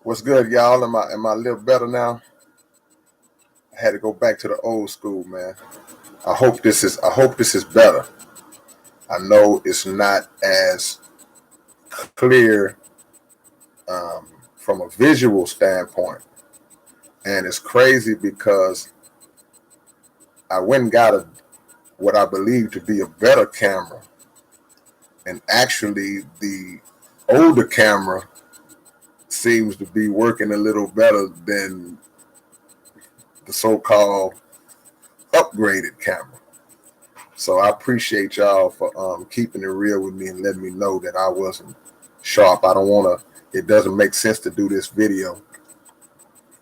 What's good, y'all? Am I a little better now? I had to go back to the old school, man. I hope this is better. I know it's not as clear from a visual standpoint, and it's crazy because I went and got what I believe to be a better camera, and actually the older camera seems to be working a little better than the so-called upgraded camera. So I appreciate y'all for keeping it real with me and letting me know that I wasn't sharp. I don't want to. It doesn't make sense to do this video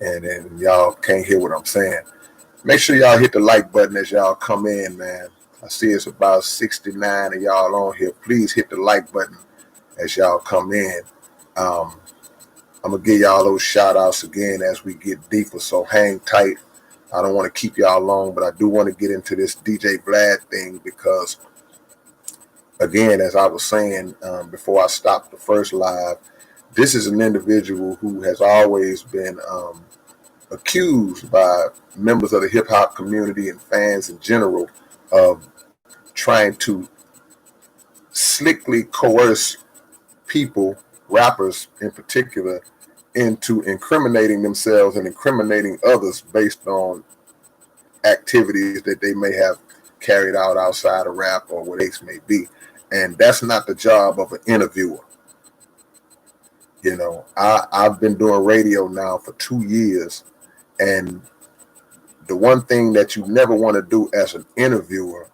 and then y'all can't hear what I'm saying. Make sure y'all hit the like button as y'all come in, man. I see it's about 69 of y'all on here. Please hit the like button as y'all come in. Um, I'm going to give y'all those shout outs again as we get deeper, so hang tight. I don't want to keep y'all long, but I do want to get into this DJ Vlad thing because, again, as I was saying before I stopped the first live, this is an individual who has always been accused by members of the hip hop community and fans in general of trying to slickly coerce people, rappers in particular, into incriminating themselves and incriminating others based on activities that they may have carried out outside of rap or what case may be. And that's not the job of an interviewer. You know, I've been doing radio now for 2 years, and the one thing that you never want to do as an interviewer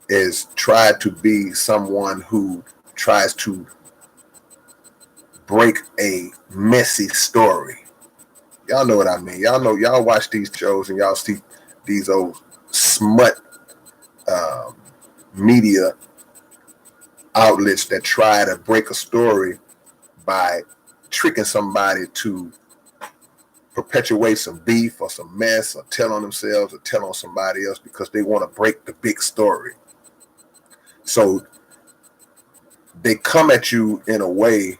is try to be someone who tries to break a messy story. Y'all know what I mean. Y'all watch these shows and y'all see these old smut media outlets that try to break a story by tricking somebody to perpetuate some beef or some mess or tell on themselves or tell on somebody else because they want to break the big story. So they come at you in a way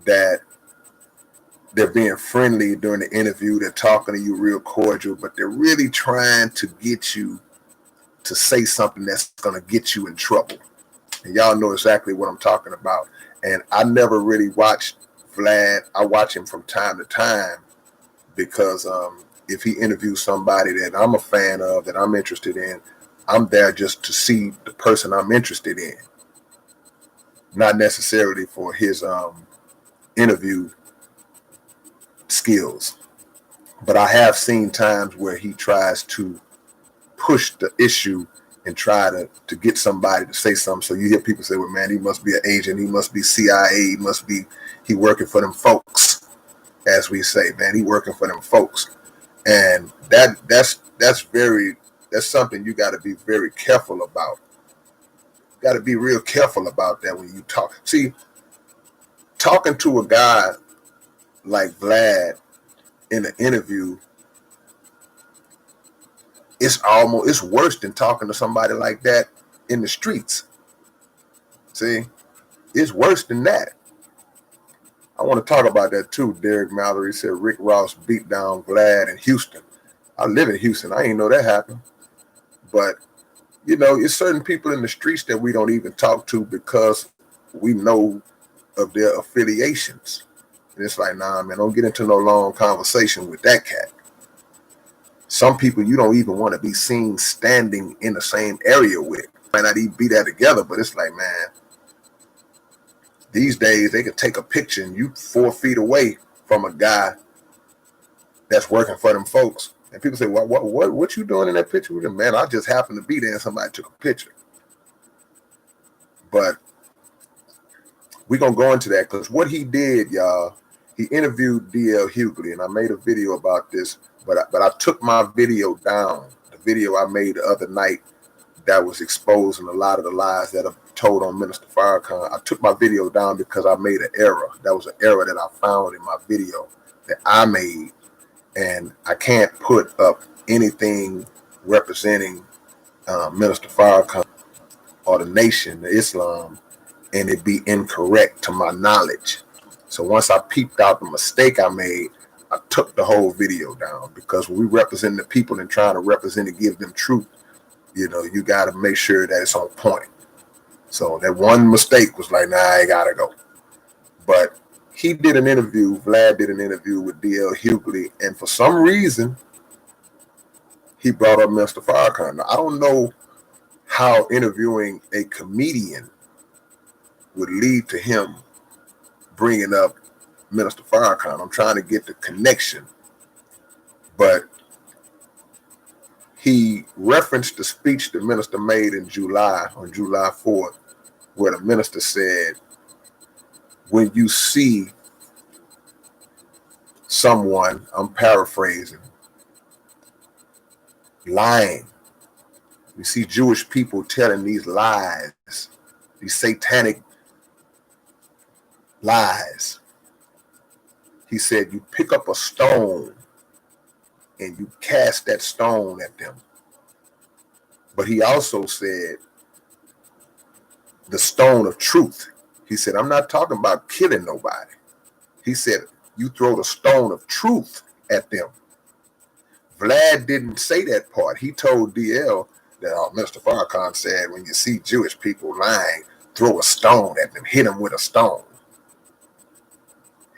that they're being friendly during the interview. They're talking to you real cordial, but they're really trying to get you to say something that's going to get you in trouble. And y'all know exactly what I'm talking about. And I never really watched Vlad. I watch him from time to time because if he interviews somebody that I'm a fan of, that I'm interested in, I'm there just to see the person I'm interested in, not necessarily for his interview skills. But I have seen times where he tries to push the issue and try to get somebody to say something. So you hear people say, well, man, he must be an agent. He must be CIA. He working for them folks, as we say, man, he working for them folks. And that's something you got to be very careful about. Got to be real careful about that when you talk. See, talking to a guy like Vlad in an interview, it's worse than talking to somebody like that in the streets. See, it's worse than that. I want to talk about that too. Derek Mallory said Rick Ross beat down Vlad in Houston. I live in Houston. I ain't know that happened. But, you know, it's certain people in the streets that we don't even talk to because we know of their affiliations. And it's like, nah, man, don't get into no long conversation with that cat. Some people you don't even want to be seen standing in the same area with. Might not even be there together, but it's like, man, these days they could take a picture and you 4 feet away from a guy that's working for them folks. And people say, what you doing in that picture with him? Man, I just happened to be there and somebody took a picture. But we're going to go into that because what he did, y'all, he interviewed D.L. Hughley, and I made a video about this, but I took my video down, the video I made the other night that was exposing a lot of the lies that are told on Minister Farrakhan. I took my video down because I made an error. That was an error that I found in my video that I made, and I can't put up anything representing Minister Farrakhan or the nation, the Islam, and it be incorrect to my knowledge. So once I peeped out the mistake I made, I took the whole video down, because when we represent the people and trying to represent and give them truth, you know, you got to make sure that it's on point. So that one mistake was like, nah, I gotta go. But he did an interview, Vlad did an interview with D.L. Hughley, and for some reason, he brought up Mr. Farrakhan. Now, I don't know how interviewing a comedian would lead to him bringing up Minister Farrakhan. I'm trying to get the connection. But he referenced the speech the minister made in July, on July 4th, where the minister said, when you see someone, I'm paraphrasing, lying, you see Jewish people telling these lies, these satanic lies. He said, you pick up a stone and you cast that stone at them. But he also said, the stone of truth. He said, I'm not talking about killing nobody. He said, you throw the stone of truth at them. Vlad didn't say that part. He told DL that Mr. Farrakhan said, when you see Jewish people lying, throw a stone at them, hit them with a stone.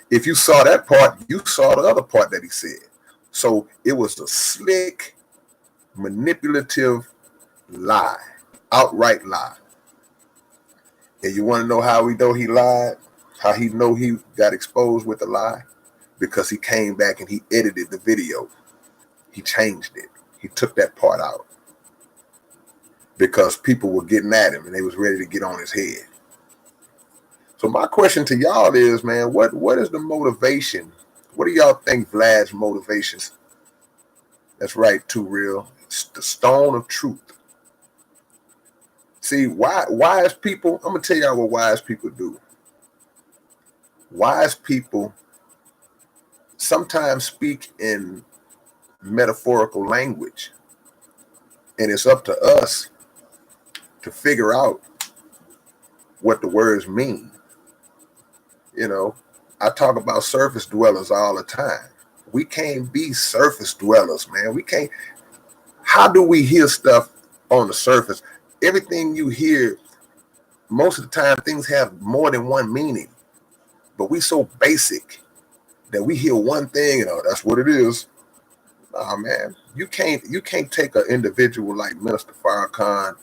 If you saw that part, you saw the other part that he said. So it was a slick, manipulative lie, outright lie. And you want to know how we know he lied? How he know he got exposed with a lie? Because he came back and he edited the video. He changed it. He took that part out. Because people were getting at him and they was ready to get on his head. So my question to y'all is, man, what is the motivation? What do y'all think Vlad's motivations? That's right, Too Real. It's the stone of truth. See, wise people, I'm going to tell y'all what wise people do. Wise people sometimes speak in metaphorical language. And it's up to us to figure out what the words mean. You know, I talk about surface dwellers all the time. We can't be surface dwellers, man. We can't. How do we hear stuff on the surface? Everything you hear, most of the time, things have more than one meaning. But we so basic that we hear one thing and that's what it is. Nah, man, you can't take an individual like Minister Farrakhan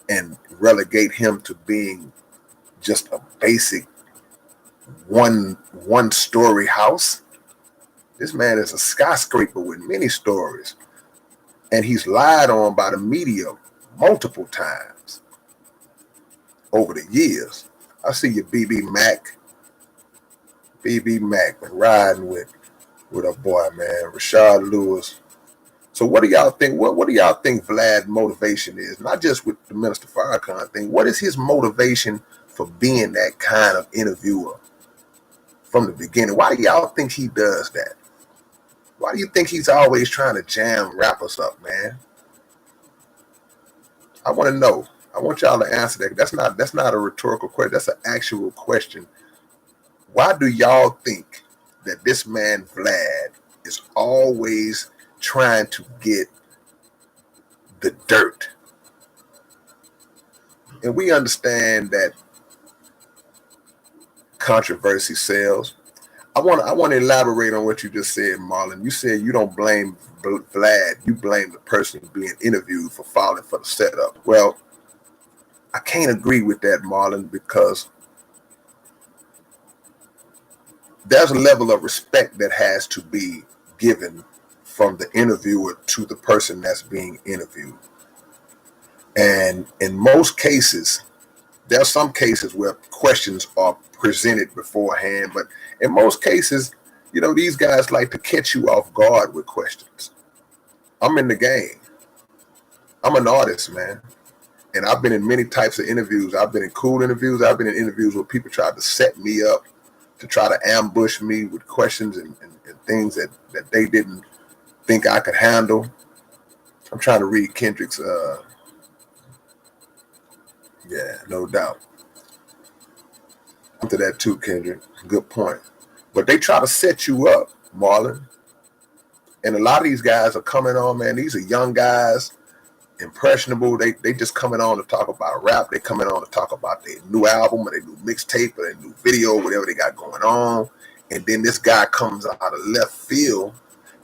and relegate him to being just a basic one story house. This man is a skyscraper with many stories, and he's lied on by the media multiple times over the years. I see you, BB Mac been riding with a boy, man, Rashad Lewis. So what do y'all think? What do y'all think Vlad's motivation is? Not just with the Minister Farrakhan thing. What is his motivation for being that kind of interviewer from the beginning? Why do y'all think he does that? Why do you think he's always trying to jam rappers up, man? I want to know. I want y'all to answer that. That's not a rhetorical question. That's an actual question. Why do y'all think that this man Vlad is always trying to get the dirt? And we understand that controversy sells. I want to elaborate on what you just said, Marlon. You said you don't blame Vlad. You blame the person being interviewed for falling for the setup. Well, I can't agree with that, Marlon, because there's a level of respect that has to be given from the interviewer to the person that's being interviewed. And in most cases, there are some cases where questions are presented beforehand, but in most cases, you know, these guys like to catch you off guard with questions. I'm in the game. I'm an artist, man. And I've been in many types of interviews. I've been in cool interviews. I've been in interviews where people tried to set me up, to try to ambush me with questions and things that they didn't think I could handle. I'm trying to read Kendrick's, yeah, no doubt. To that too, Kendrick. Good point. But they try to set you up, Marlon. And a lot of these guys are coming on, man. These are young guys, impressionable. They just coming on to talk about rap. They coming on to talk about their new album or their new mixtape or their new video, whatever they got going on. And then this guy comes out of left field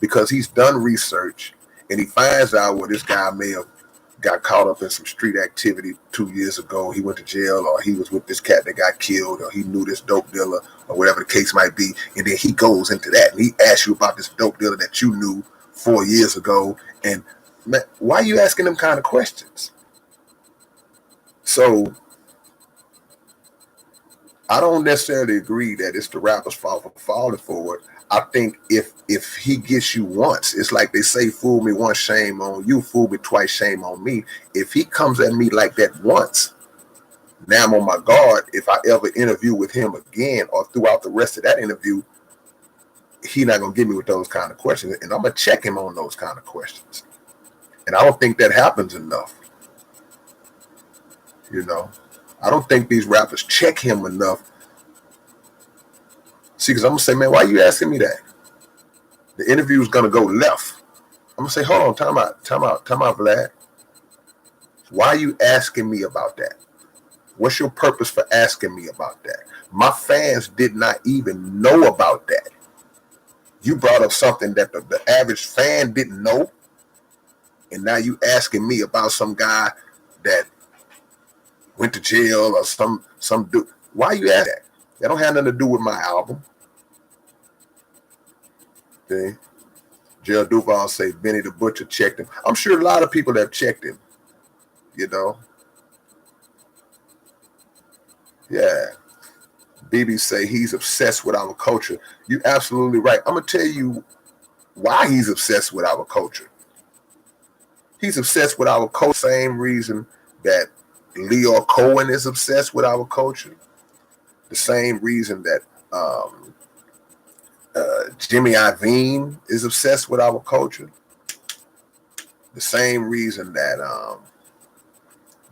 because he's done research and he finds out where this guy may have got caught up in some street activity 2 years ago. He went to jail, or he was with this cat that got killed, or he knew this dope dealer, or whatever the case might be. And then he goes into that and he asks you about this dope dealer that you knew 4 years ago. And man, why are you asking them kind of questions? So I don't necessarily agree that it's the rapper's fault for falling for it. I think if he gets you once, it's like they say, fool me once, shame on you, fool me twice, shame on me. If he comes at me like that once, now I'm on my guard. If I ever interview with him again or throughout the rest of that interview, he not going to get me with those kind of questions. And I'm going to check him on those kind of questions. And I don't think that happens enough. You know, I don't think these rappers check him enough. See, because I'm going to say, man, why are you asking me that? The interview is going to go left. I'm going to say, hold on, time out, Vlad. Why are you asking me about that? What's your purpose for asking me about that? My fans did not even know about that. You brought up something that the average fan didn't know. And now you asking me about some guy that went to jail or some dude. Why you asking that? That don't have nothing to do with my album. Okay. Jail Duval say Benny the Butcher checked him. I'm sure a lot of people have checked him. You know. Yeah. BB say he's obsessed with our culture. You're absolutely right. I'm going to tell you why he's obsessed with our culture. He's obsessed with our culture. Same reason that Leo Cohen is obsessed with our culture. The same reason that Jimmy Iovine is obsessed with our culture. The same reason that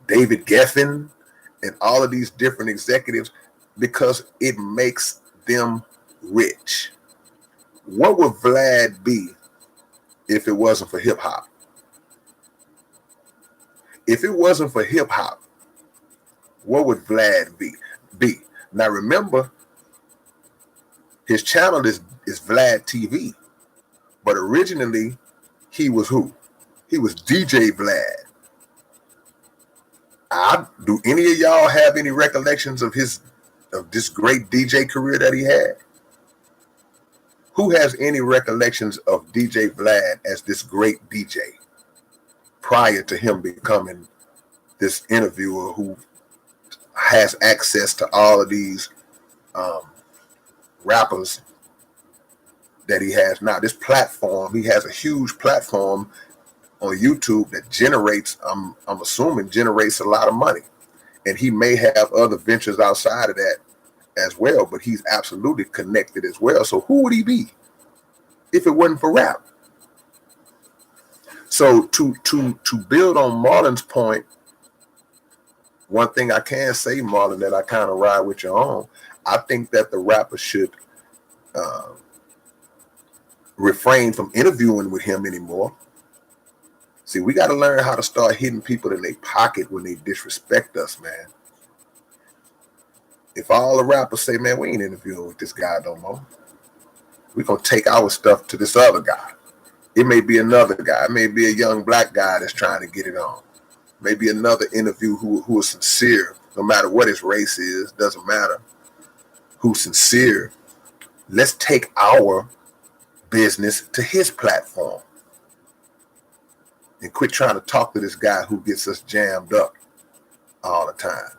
David Geffen and all of these different executives, because it makes them rich. What would Vlad be if it wasn't for hip hop? If it wasn't for hip hop, what would Vlad be? Now remember, his channel is Vlad TV, but originally he was who? He was DJ Vlad. Do any of y'all have any recollections of this great DJ career that he had? Who has any recollections of DJ Vlad as this great DJ prior to him becoming this interviewer who has access to all of these rappers that he has now? This platform, he has a huge platform on YouTube that generates, I'm assuming, generates a lot of money. And he may have other ventures outside of that as well, but he's absolutely connected as well. So who would he be if it wasn't for rap? So to build on Marlon's point, one thing I can say, Marlon, that I kind of ride with you on, I think that the rapper should refrain from interviewing with him anymore. See, we got to learn how to start hitting people in their pocket when they disrespect us, man. If all the rappers say, man, we ain't interviewing with this guy no more, we're going to take our stuff to this other guy. It may be another guy. It may be a young black guy that's trying to get it on. Maybe another interview who is sincere, no matter what his race is, doesn't matter. Who's sincere. Let's take our business to his platform and quit trying to talk to this guy who gets us jammed up all the time.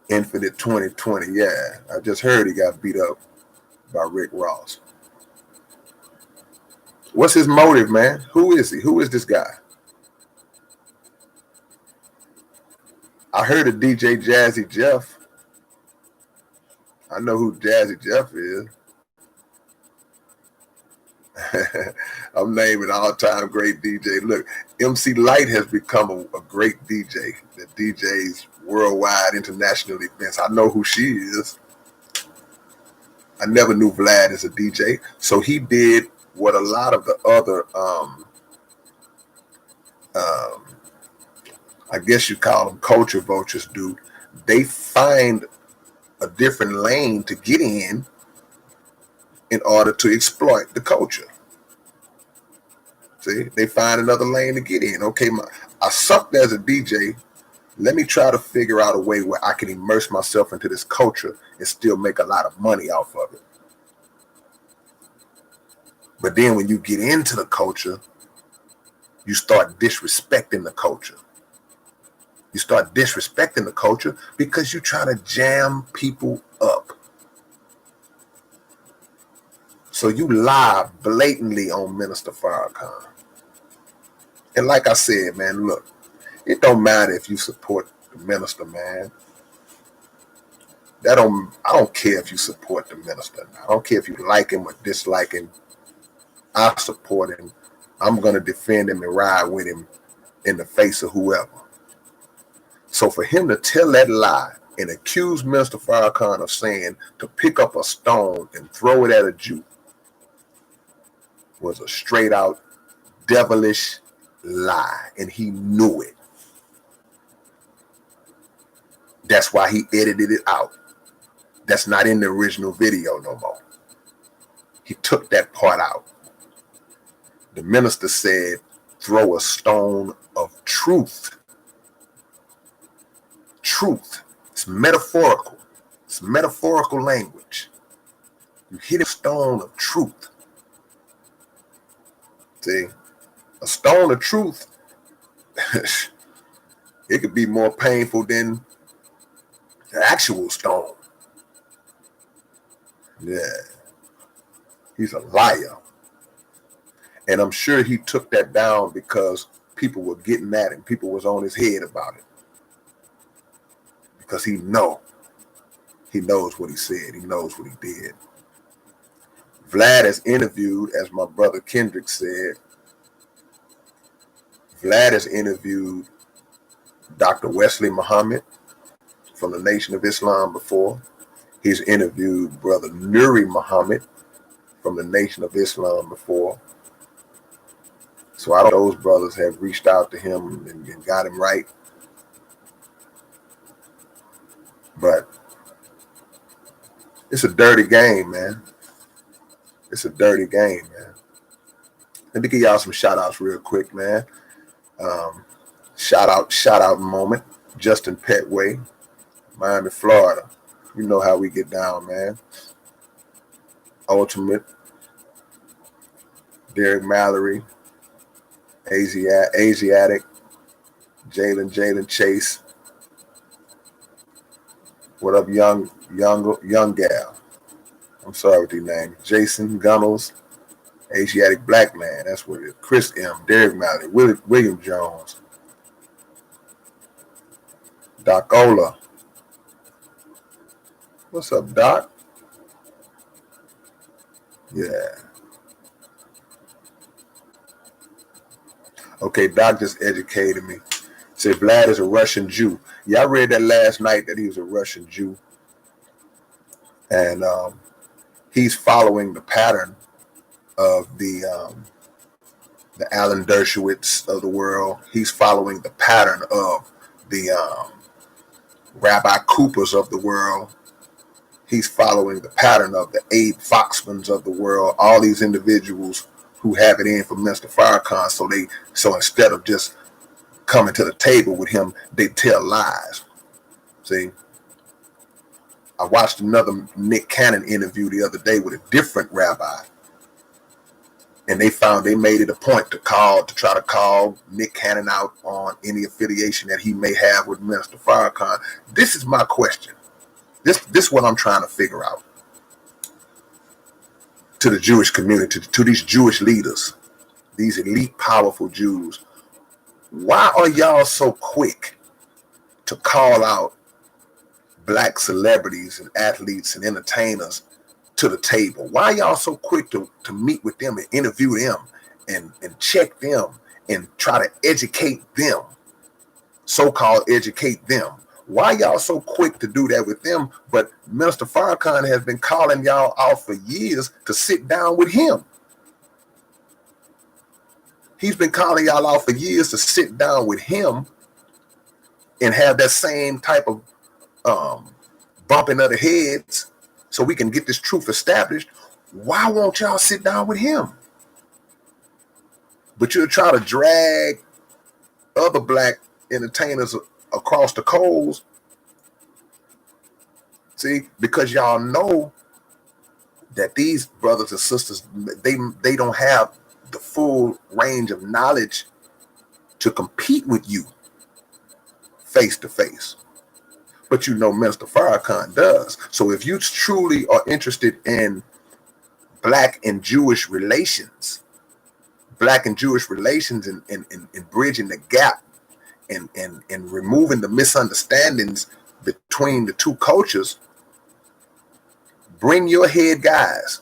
Infinite 2020, yeah. I just heard he got beat up by Rick Ross. What's his motive, man? Who is he? Who is this guy? I heard of DJ Jazzy Jeff. I know who Jazzy Jeff is. I'm naming all-time great DJ. Look, MC Light has become a great DJ that DJs worldwide international events. I know who she is. I never knew Vlad as a DJ. So he did what a lot of the other, I guess you call them culture vultures do. They find a different lane to get in order to exploit the culture. See, they find another lane to get in. Okay, I sucked as a DJ. Let me try to figure out a way where I can immerse myself into this culture and still make a lot of money off of it. But then when you get into the culture, you start disrespecting the culture. You start disrespecting the culture because you try to jam people up. So you lie blatantly on Minister Farrakhan. And like I said, man, look, it don't matter if you support the minister, man. I don't care if you support the minister. I don't care if you like him or dislike him. I support him. I'm going to defend him and ride with him in the face of whoever. So for him to tell that lie and accuse Minister Farrakhan of saying to pick up a stone and throw it at a Jew was a straight out devilish lie, and he knew it. That's why he edited it out. That's not in the original video no more. He took that part out. The minister said, throw a stone of truth. Truth. It's metaphorical. It's metaphorical language. You hit a stone of truth. See, a stone of truth, it could be more painful than the actual stone. Yeah. He's a liar. And I'm sure he took that down because people were getting at him. People was on his head about it. Because he knows what he said. He knows what he did. Vlad is interviewed, as my brother Kendrick said. Vlad has interviewed Dr. Wesley Muhammad from the Nation of Islam before. He's interviewed Brother Nuri Muhammad from the Nation of Islam before. So I don't know if those brothers have reached out to him and got him right. But it's a dirty game, man. It's a dirty game, man. Let me give y'all some shout outs real quick, man. Shout out moment. Justin Petway, Miami, Florida. You know how we get down, man. Ultimate. Derek Mallory. Asiatic. Jalen Chase. What up, young gal? I'm sorry with the name. Jason Gunnels. Asiatic Black Man. That's what it is. Chris M. Derek Mallory. William Jones. Doc Ola. What's up, Doc? Yeah. Okay, Doc just educated me. Said Vlad is a Russian Jew. Yeah, I read that last night that he was a Russian Jew. And he's following the pattern of the Alan Dershowitz of the world. He's following the pattern of the Rabbi Coopers of the world. He's following the pattern of the Abe Foxmans of the world. All these individuals who have it in for Mr. Farrakhan. So instead of just coming to the table with him, they tell lies. See? I watched another Nick Cannon interview the other day with a different rabbi. And they made it a point to try to call Nick Cannon out on any affiliation that he may have with Minister Farrakhan. This is my question. This is what I'm trying to figure out. To the Jewish community, to these Jewish leaders, these elite, powerful Jews, why are y'all so quick to call out black celebrities and athletes and entertainers to the table? Why are y'all so quick to meet with them and interview them and check them and try to educate them, so-called educate them? Why y'all so quick to do that with them? But Minister Farrakhan has been calling y'all out for years to sit down with him. He's been calling y'all out for years to sit down with him and have that same type of bumping of the heads so we can get this truth established. Why won't y'all sit down with him? But you'll try to drag other black entertainers across the coals. See, because y'all know that these brothers and sisters, they don't have the full range of knowledge to compete with you face to face. But you know Minister Farrakhan does. So if you truly are interested in black and Jewish relations and bridging the gap and removing the misunderstandings between the two cultures, bring your head guys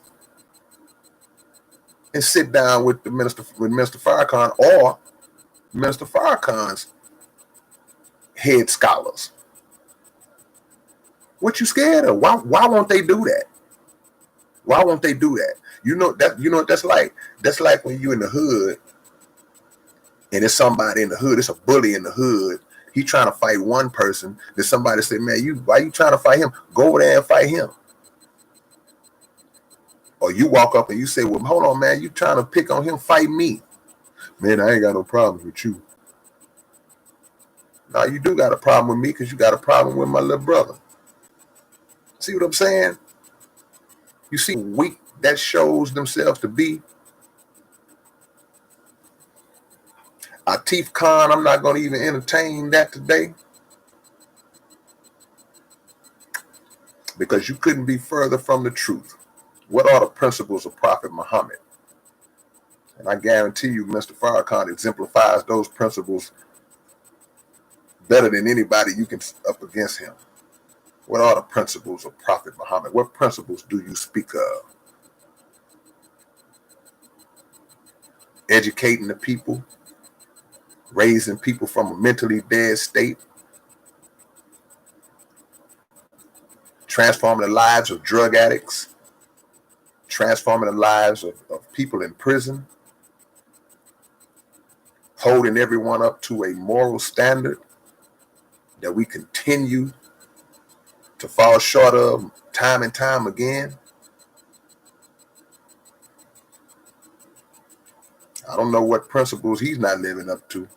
and sit down with Minister Farrakhan or Minister Farrakhan's head scholars. What you scared of? Why won't they do that? Why won't they do that? You know what that's like? That's like when you in the hood and there's somebody in the hood, it's a bully in the hood. He trying to fight one person. Then somebody say, man, why you trying to fight him? Go over there and fight him. Or you walk up and you say, well, hold on, man, you trying to pick on him, fight me. Man, I ain't got no problems with you. Now you do got a problem with me because you got a problem with my little brother. See what I'm saying? You see how weak that shows themselves to be. Atif Khan, I'm not going to even entertain that today because you couldn't be further from the truth. What are the principles of Prophet Muhammad? And I guarantee you, Mr. Farrakhan exemplifies those principles better than anybody you can up against him. What are the principles of Prophet Muhammad? What principles do you speak of? Educating the people, raising people from a mentally dead state, transforming the lives of drug addicts, transforming the lives of people in prison, holding everyone up to a moral standard that we continue to fall short of time and time again. I don't know what principles he's not living up to.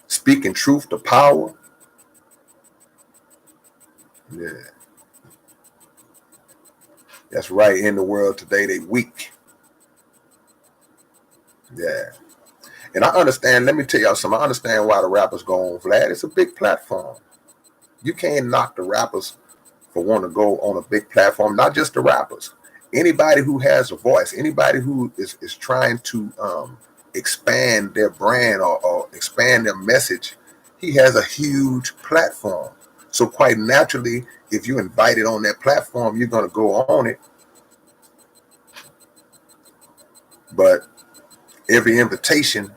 Speaking truth to power. Yeah. That's right. In the world today, they weak. Yeah. And I understand, let me tell y'all something. I understand why the rappers go on Vlad. It's a big platform. You can't knock the rappers for wanting to go on a big platform, not just the rappers. Anybody who has a voice, anybody who is trying to expand their brand or expand their message, he has a huge platform. So quite naturally, if you're invited on that platform, you're going to go on it. But every invitation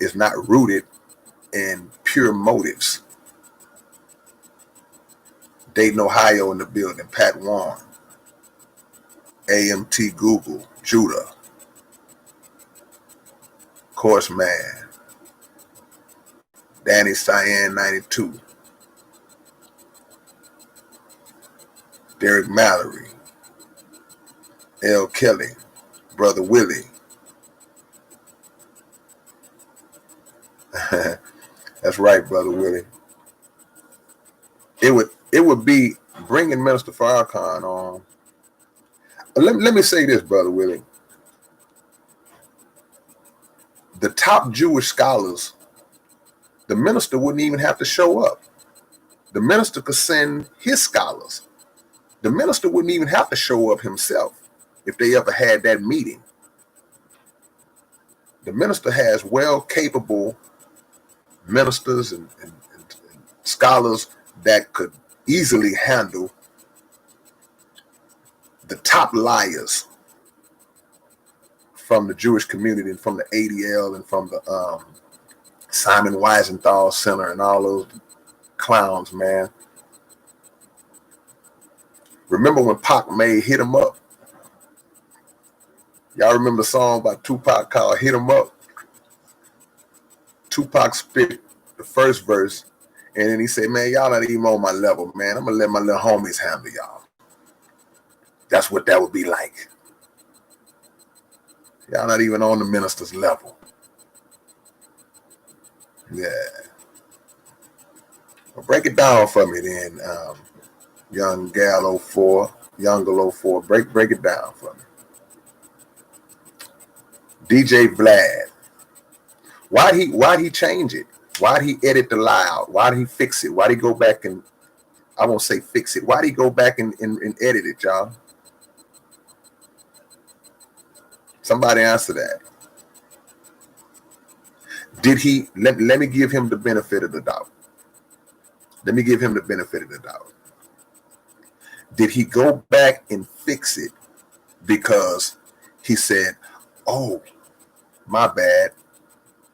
is not rooted in pure motives. Dayton, Ohio in the building. Pat Warren, AMT Google, Judah, Course Man, Danny Cyan 92, Derek Mallory, L. Kelly, Brother Willie. That's right, Brother Willie. It would be bringing Minister Farrakhan on. Let me say this, Brother Willie. The top Jewish scholars, the minister wouldn't even have to show up. The minister could send his scholars. The minister wouldn't even have to show up himself if they ever had that meeting. The minister has well-capable ministers and scholars that could easily handle the top liars from the Jewish community and from the ADL and from the Simon Wiesenthal Center and all those clowns, man. Remember when Pac made Hit 'Em Up? Y'all remember the song by Tupac called Hit 'Em Up? Tupac spit the first verse, and then he said, man, y'all not even on my level, man. I'm going to let my little homies handle y'all. That's what that would be like. Y'all not even on the minister's level. Yeah. Well, break it down for me then, young gal 04, young 04. Break it down for me. DJ Vlad. Why'd he change it? Why'd he edit the lie out? Why'd he fix it? Why'd he go back and, I won't say fix it. Why'd he go back and edit it, y'all? Somebody answer that. Did he, let me give him the benefit of the doubt. Let me give him the benefit of the doubt. Did he go back and fix it because he said, oh, my bad,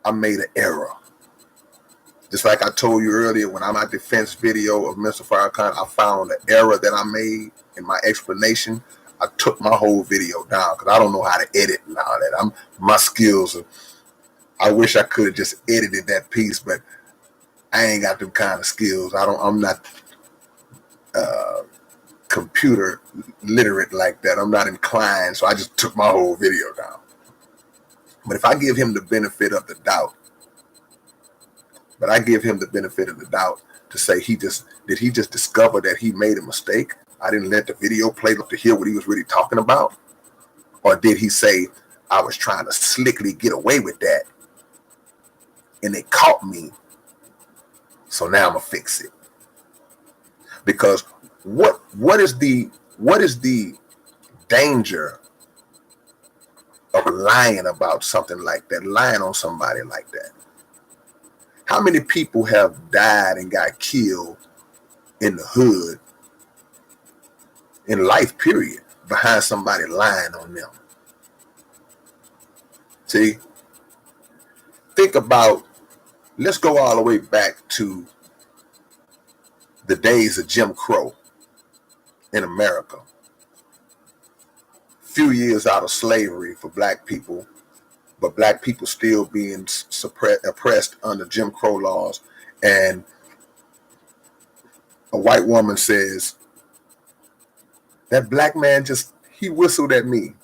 I made an error? Just like I told you earlier, when my defense video of Mr. Farrakhan, I found an error that I made in my explanation. I took my whole video down because I don't know how to edit and all that. My skills, I wish I could have just edited that piece, but I ain't got them kind of skills. I'm not computer literate like that. I'm not inclined, so I just took my whole video down. But if I give him the benefit of the doubt, to say did he just discover that he made a mistake? I didn't let the video play to hear what he was really talking about? Or did he say, I was trying to slickly get away with that and they caught me, so now I'm gonna fix it? Because what is the danger of lying about something like that, lying on somebody like that? How many people have died and got killed in the hood, in life period, behind somebody lying on them? See, think about, let's go all the way back to the days of Jim Crow in America. Few years out of slavery for black people, but black people still being oppressed under Jim Crow laws. And a white woman says, that black man he whistled at me,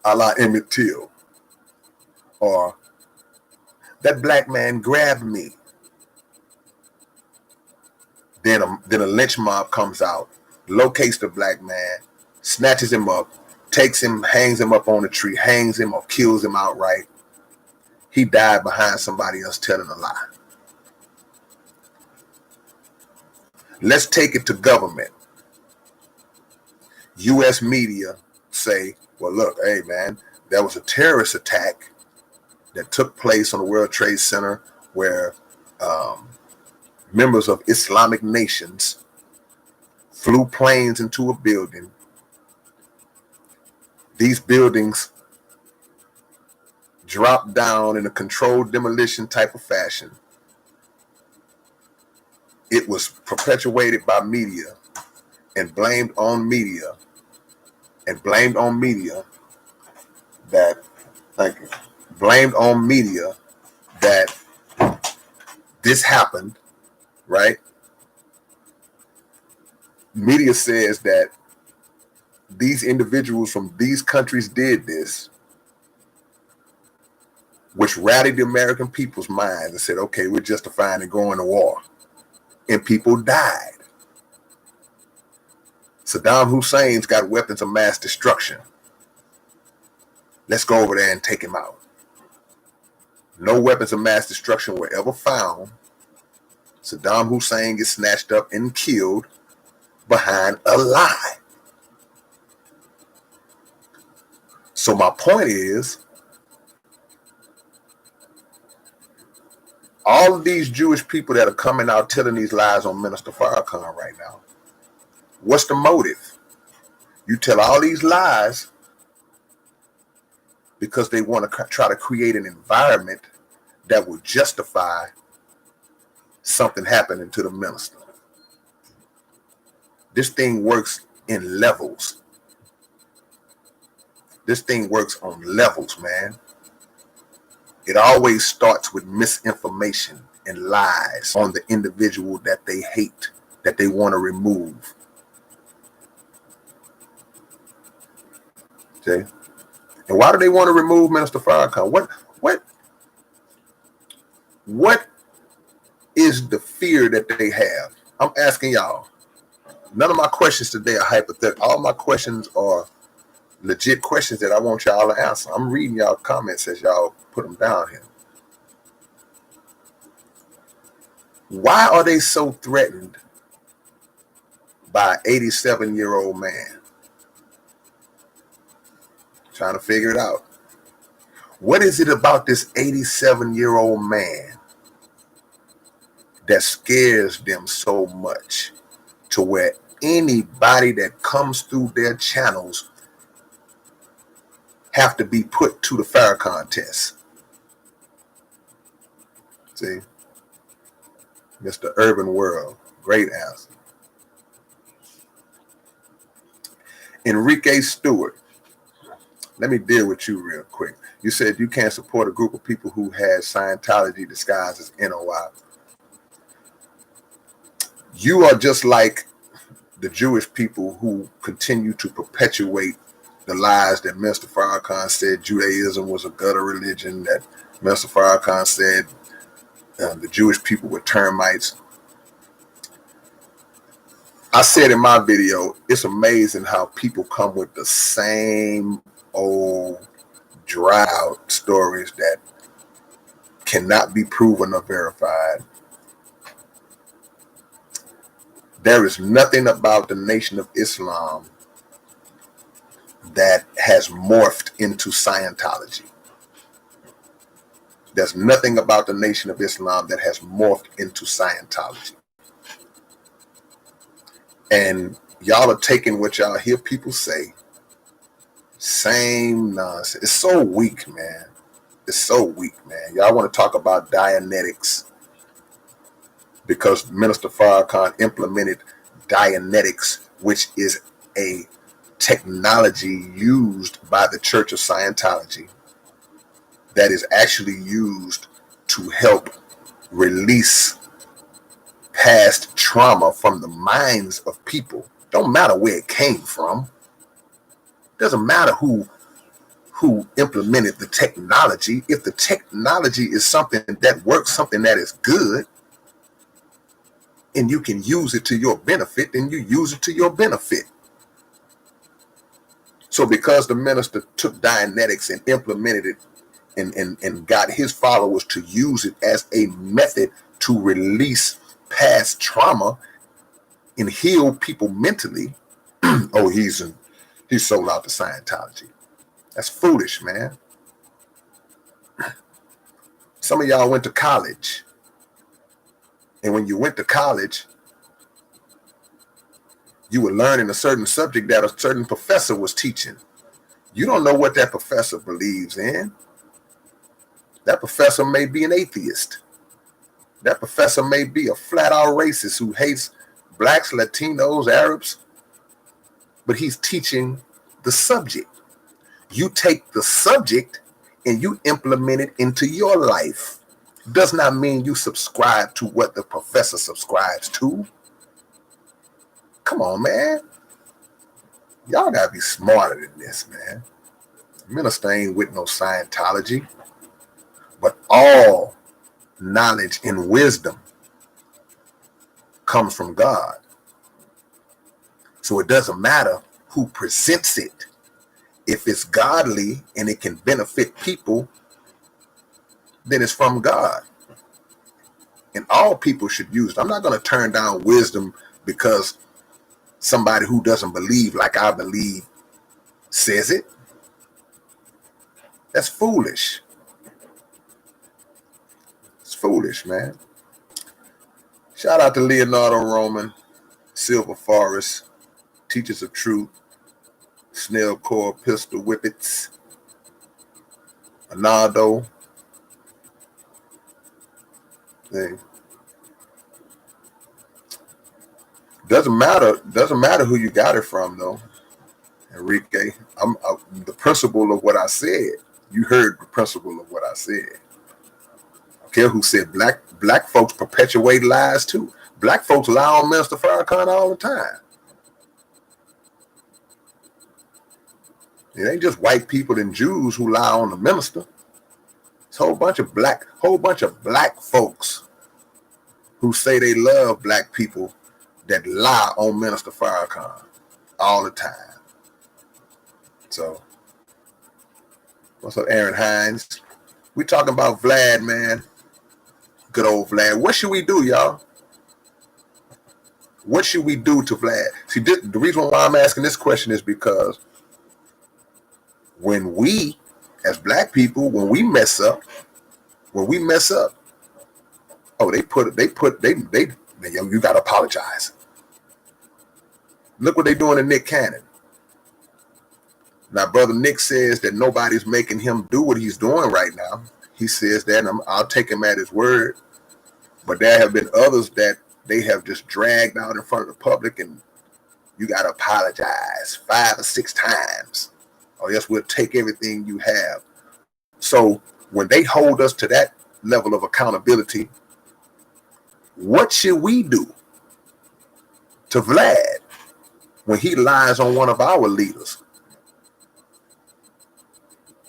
a la Emmett Till. Or, that black man grabbed me. Then a lynch mob comes out, locates the black man, snatches him up, takes him, hangs him up on a tree, hangs him or kills him outright. He died behind somebody else telling a lie. Let's take it to government. U.S. media say, well, look, hey, man, there was a terrorist attack that took place on the World Trade Center where members of Islamic nations flew planes into a building. These buildings dropped down in a controlled demolition type of fashion. It was perpetuated by media and blamed on media that, thank you, blamed on media that this happened, right? Media says that these individuals from these countries did this, which rallied the American people's minds and said, okay, we're justifying in going to war. And people died. Saddam Hussein's got weapons of mass destruction. Let's go over there and take him out. No weapons of mass destruction were ever found. Saddam Hussein gets snatched up and killed behind a lie. So my point is, all of these Jewish people that are coming out telling these lies on Minister Farrakhan right now, what's the motive? You tell all these lies because they want to try to create an environment that will justify something happening to the minister. This thing works in levels. This thing works on levels, man. It always starts with misinformation and lies on the individual that they hate, that they want to remove. Okay? And why do they want to remove Minister Farrakhan? What is the fear that they have? I'm asking y'all. None of my questions today are hypothetical. All my questions are legit questions that I want y'all to answer. I'm reading y'all comments as y'all put them down here. Why are they so threatened by an 87-year-old man? Trying to figure it out. What is it about this 87-year-old man that scares them so much to where anybody that comes through their channels have to be put to the Farrakhan test? See? Mr. Urban World, great answer. Enrique Stewart, let me deal with you real quick. You said you can't support a group of people who had Scientology disguised as NOI. You are just like the Jewish people who continue to perpetuate the lies that Mr. Farrakhan said Judaism was a gutter religion, that Mr. Farrakhan said the Jewish people were termites. I said in my video, it's amazing how people come with the same old dry out stories that cannot be proven or verified. There is nothing about the Nation of Islam that has morphed into Scientology. There's nothing about the Nation of Islam that has morphed into Scientology. And y'all are taking what y'all hear people say. Same nonsense. It's so weak, man. It's so weak, man. Y'all want to talk about Dianetics because Minister Farrakhan implemented Dianetics, which is a technology used by the Church of Scientology that is actually used to help release past trauma from the minds of people. Don't matter where it came from. Doesn't matter who implemented the technology. If the technology is something that works, something that is good, and you can use it to your benefit, then you use it to your benefit. So because the minister took Dianetics and implemented it and got his followers to use it as a method to release past trauma and heal people mentally, oh, he's sold out to Scientology. That's foolish, man. Some of y'all went to college. And when you went to college, you were learning a certain subject that a certain professor was teaching. You don't know what that professor believes in. That professor may be an atheist. That professor may be a flat-out racist who hates blacks, Latinos, Arabs. But he's teaching the subject. You take the subject and you implement it into your life. Does not mean you subscribe to what the professor subscribes to. Come on, man. Y'all gotta be smarter than this, man. Minister ain't with no Scientology. But all knowledge and wisdom comes from God. So it doesn't matter who presents it. If it's godly and it can benefit people, then it's from God. And all people should use it. I'm not going to turn down wisdom because somebody who doesn't believe like I believe says it. That's foolish. It's foolish, man. Shout out to Leonardo Roman, Silver Forest, Teachers of Truth, Snell Core Pistol Whippets, Anado. Hey. Doesn't matter who you got it from, though, Enrique. The principle of what I said. You heard the principle of what I said. I don't care who said black folks perpetuate lies too. Black folks lie on Minister Farrakhan all the time. It ain't just white people and Jews who lie on the minister. It's a whole bunch of black folks who say they love black people that lie on Minister Farrakhan all the time. So, what's up, Aaron Hines? We talking about Vlad, man. Good old Vlad. What should we do, y'all? What should we do to Vlad? See, the reason why I'm asking this question is because when we, as black people, when we mess up, oh, you gotta apologize. Look what they doing to Nick Cannon. Now, Brother Nick says that nobody's making him do what he's doing right now. He says that, and I'll take him at his word. But there have been others that they have just dragged out in front of the public, and you got to apologize 5 or 6 times, or else we'll take everything you have. So when they hold us to that level of accountability, what should we do to Vlad when he lies on one of our leaders?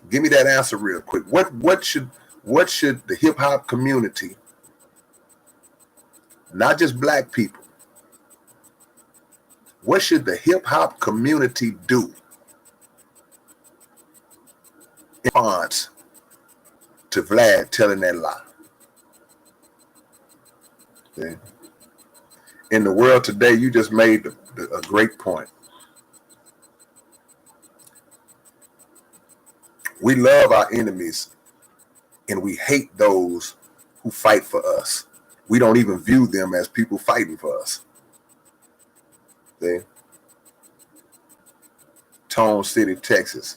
Give me that answer real quick. What should the hip hop community, not just black people, what should the hip hop community do in response to Vlad telling that lie? Okay. In the world today, you just made a great point. We love our enemies and we hate those who fight for us. We don't even view them as people fighting for us. See? Tone City, Texas.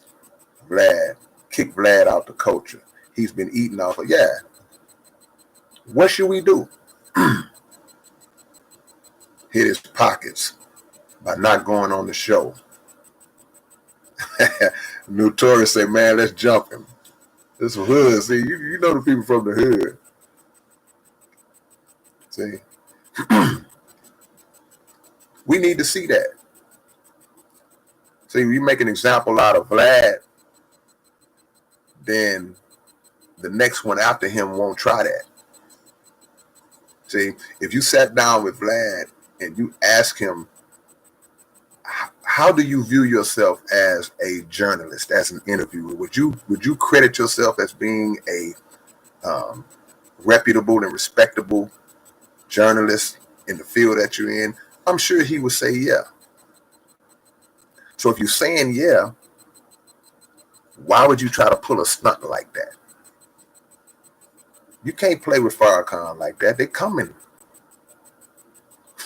Vlad. Kick Vlad out the culture. He's been eating off of, yeah. What should we do? Hit his pockets by not going on the show. Notorious say, man, let's jump him. This is hood. See, you know the people from the hood. See, we need to see that. See, we make an example out of Vlad, then the next one after him won't try that. See, if you sat down with Vlad and you ask him, how do you view yourself as a journalist, as an interviewer? Would you credit yourself as being a reputable and respectable journalist in the field that you're in? I'm sure he would say yeah. So if you're saying yeah, why would you try to pull a stunt like that? You can't play with Farrakhan like that. They coming.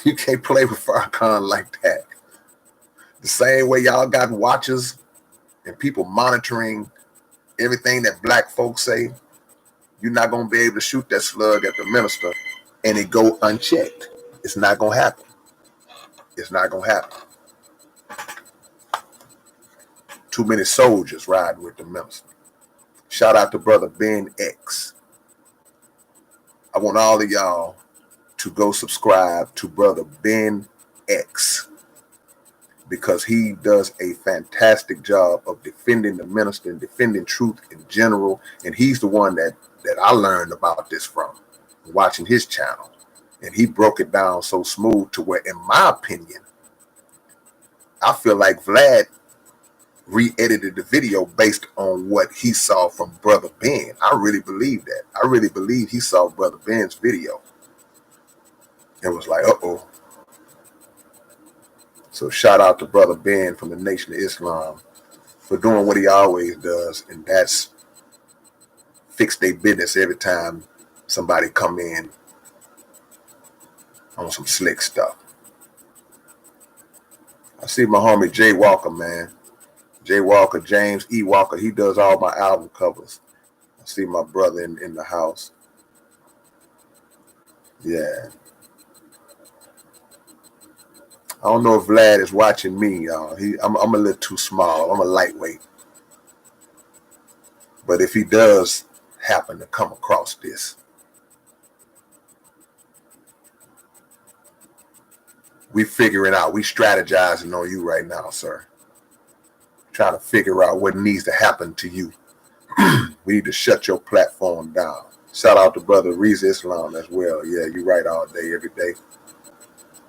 You can't play with Farrakhan like that. The same way y'all got watchers and people monitoring everything that black folks say, you're not going to be able to shoot that slug at the minister and it go unchecked. It's not going to happen. It's not going to happen. Too many soldiers riding with the minister. Shout out to Brother Ben X. I want all of y'all to go subscribe to Brother Ben X, because he does a fantastic job of defending the minister and defending truth in general. And he's the one that I learned about this from, watching his channel. And he broke it down so smooth to where, in my opinion, I feel like Vlad re-edited the video based on what he saw from Brother Ben. I really believe that. I really believe he saw Brother Ben's video and was like, uh-oh. So shout out to Brother Ben from the Nation of Islam for doing what he always does, and that's fix their business every time somebody come in on some slick stuff. I see my homie Jay Walker, man. Jay Walker, James E. Walker, he does all my album covers. I see my brother in the house. Yeah. I don't know if Vlad is watching me, y'all. I'm a little too small. I'm a lightweight. But if he does happen to come across this, we figuring out. We strategizing on you right now, sir. Trying to figure out what needs to happen to you. We need to shut your platform down. Shout out to brother Reza Islam as well. Yeah, you right all day, every day.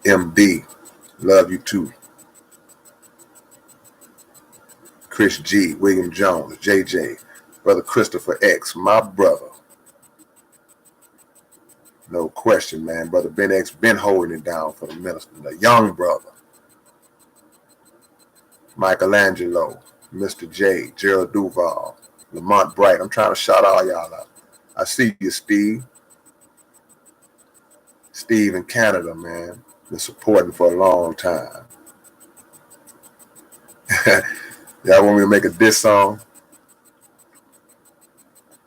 MD, love you too. Chris G, William Jones, JJ, brother Christopher X, my brother. No question, man. Brother Ben X been holding it down for the minister. The young brother. Michelangelo, Mr. J, Gerald Duval, Lamont Bright. I'm trying to shout all y'all out. I see you, Steve. Steve in Canada, man. Been supporting for a long time. Y'all want me to make a diss song?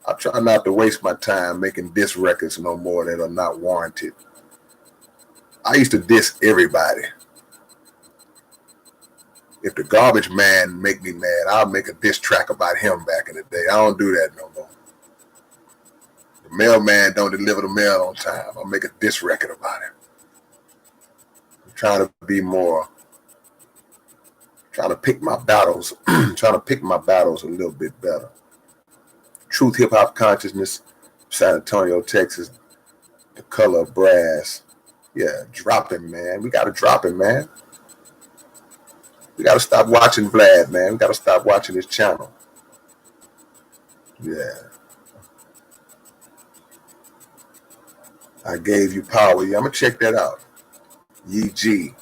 I try not to waste my time making diss records no more that are not warranted. I used to diss everybody. If the garbage man make me mad, I'll make a diss track about him back in the day. I don't do that no more. The mailman don't deliver the mail on time. I'll make a diss record about him. I'm trying to be more, trying to pick my battles, trying to pick my battles a little bit better. Truth Hip Hop Consciousness, San Antonio, Texas, The Color of Brass. Yeah, drop him, man. We got to drop him, man. We got to stop watching Vlad, man. We got to stop watching his channel. Yeah. I gave you power. Yeah, I'm going to check that out. Yee G.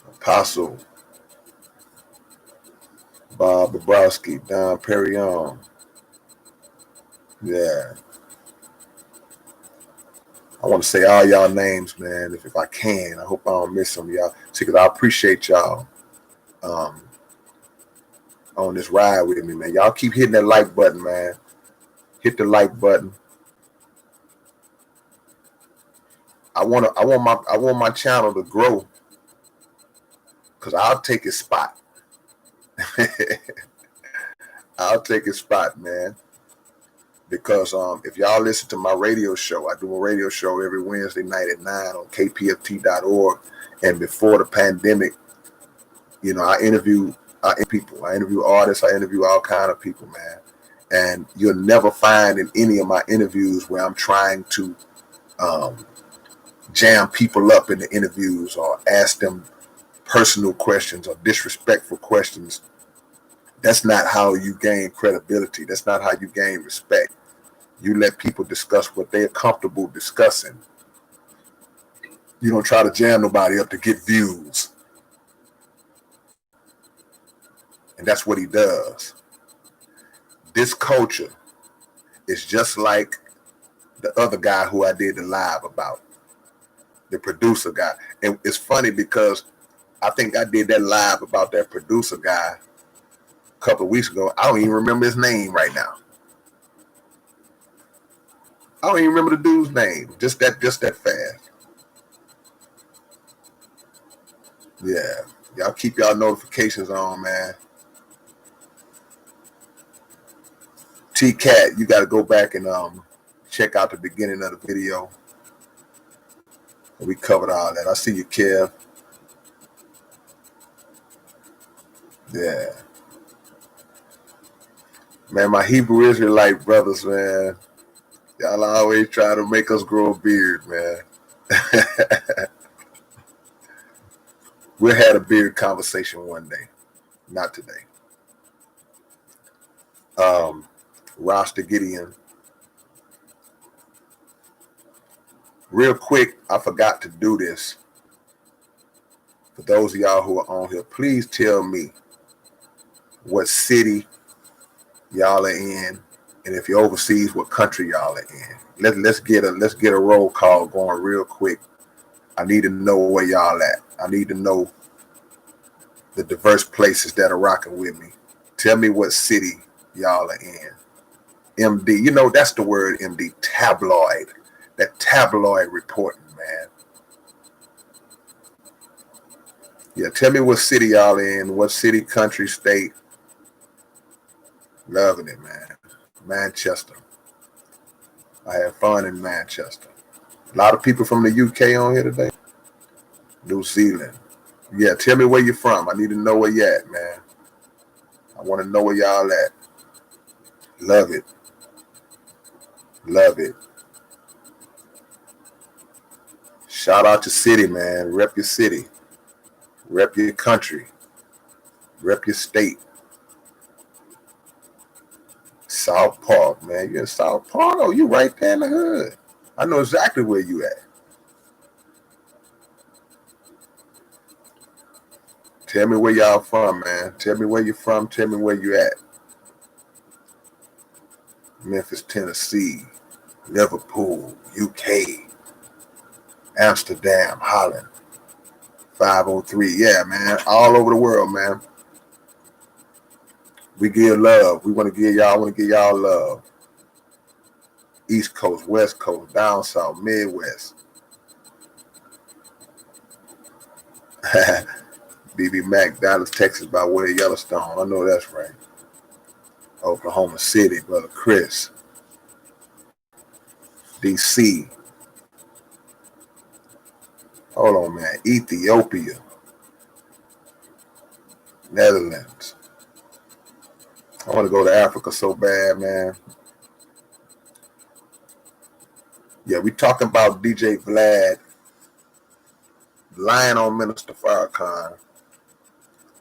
Apostle. Bob Bobrowski. Don Perignon. Yeah. I want to say all y'all names, man, if I can. I hope I don't miss some of y'all. See, because I appreciate y'all on this ride with me, man. Y'all keep hitting that like button, man. Hit the like button. I want my channel to grow, because I'll take his spot. I'll take his spot, man. Because if y'all listen to my radio show, I do a radio show every Wednesday night at 9 on kpft.org. And before the pandemic, you know, I interview people. I interview artists. I interview all kind of people, man. And you'll never find in any of my interviews where I'm trying to jam people up in the interviews or ask them personal questions or disrespectful questions. That's not how you gain credibility. That's not how you gain respect. You let people discuss what they're comfortable discussing. You don't try to jam nobody up to get views. And that's what he does. This culture is just like the other guy who I did the live about, the producer guy. And it's funny because I think I did that live about that producer guy a couple of weeks ago. I don't even remember his name right now. I don't even remember the dude's name. Just that fast. Yeah. Y'all keep y'all notifications on, man. T-Cat, you got to go back and check out the beginning of the video. We covered all that. I see you, Kev. Yeah. Man, my Hebrew Israelite brothers, man. Y'all always try to make us grow a beard, man. We'll have a beard conversation one day. Not today. Rasta Gideon. Real quick, I forgot to do this. For those of y'all who are on here, please tell me what city y'all are in, and if you're overseas, what country y'all are in. Let's get a roll call going real quick. I need to know where y'all at. I need to know the diverse places that are rocking with me. Tell me what city y'all are in. MD, that's the word, MD, tabloid. That tabloid reporting, man. Yeah, tell me what city y'all in, what city, country, state. Loving it, man. Manchester. I had fun in Manchester. A lot of people from the UK on here today. New Zealand. Yeah, tell me where you're from. I need to know where you at, man. I want to know where y'all at. Love it. Love it. Shout out to city, man. Rep your city. Rep your country. Rep your state. South Park, man. You're in South Park? Oh, you right there in the hood. I know exactly where you at. Tell me where y'all from, man. Tell me where you're from. Tell me where you at. Memphis, Tennessee. Liverpool, UK. Amsterdam, Holland. 503. Yeah, man. All over the world, man. We give love. I want to give y'all love. East Coast, West Coast, down south, Midwest. BB Mac, Dallas, Texas, by way of Yellowstone. I know that's right. Oklahoma City, Brother Chris. DC. Hold on, man. Ethiopia. Netherlands. I want to go to Africa so bad, man. Yeah, we talking about DJ Vlad lying on Minister Farrakhan,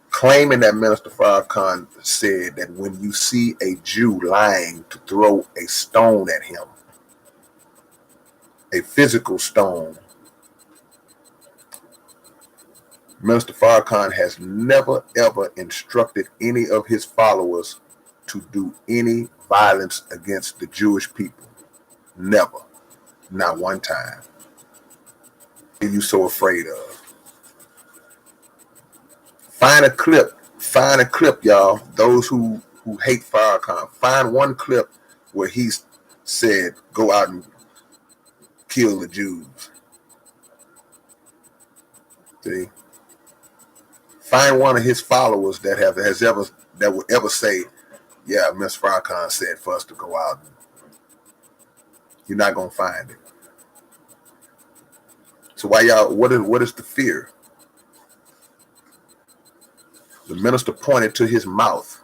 claiming that Minister Farrakhan said that when you see a Jew lying, to throw a stone at him, a physical stone. Minister Farrakhan has never, ever instructed any of his followers to do any violence against the Jewish people. Never. Not one time. What are you so afraid of? Find a clip, y'all. Those who hate Farrakhan, find one clip where he's said, go out and kill the Jews. See? Find one of his followers that would ever say, yeah, Mr. Farrakhan said for us to go out. You're not gonna find it. So why y'all? What is the fear? The minister pointed to his mouth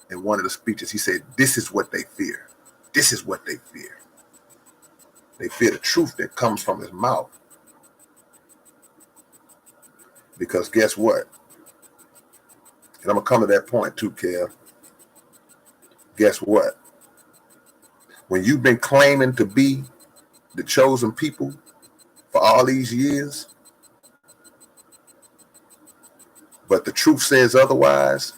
in one of the speeches. He said, "This is what they fear. This is what they fear. They fear the truth that comes from his mouth. Because guess what? And I'm gonna come to that point too, Kev. Guess what? When you've been claiming to be the chosen people for all these years, but the truth says otherwise,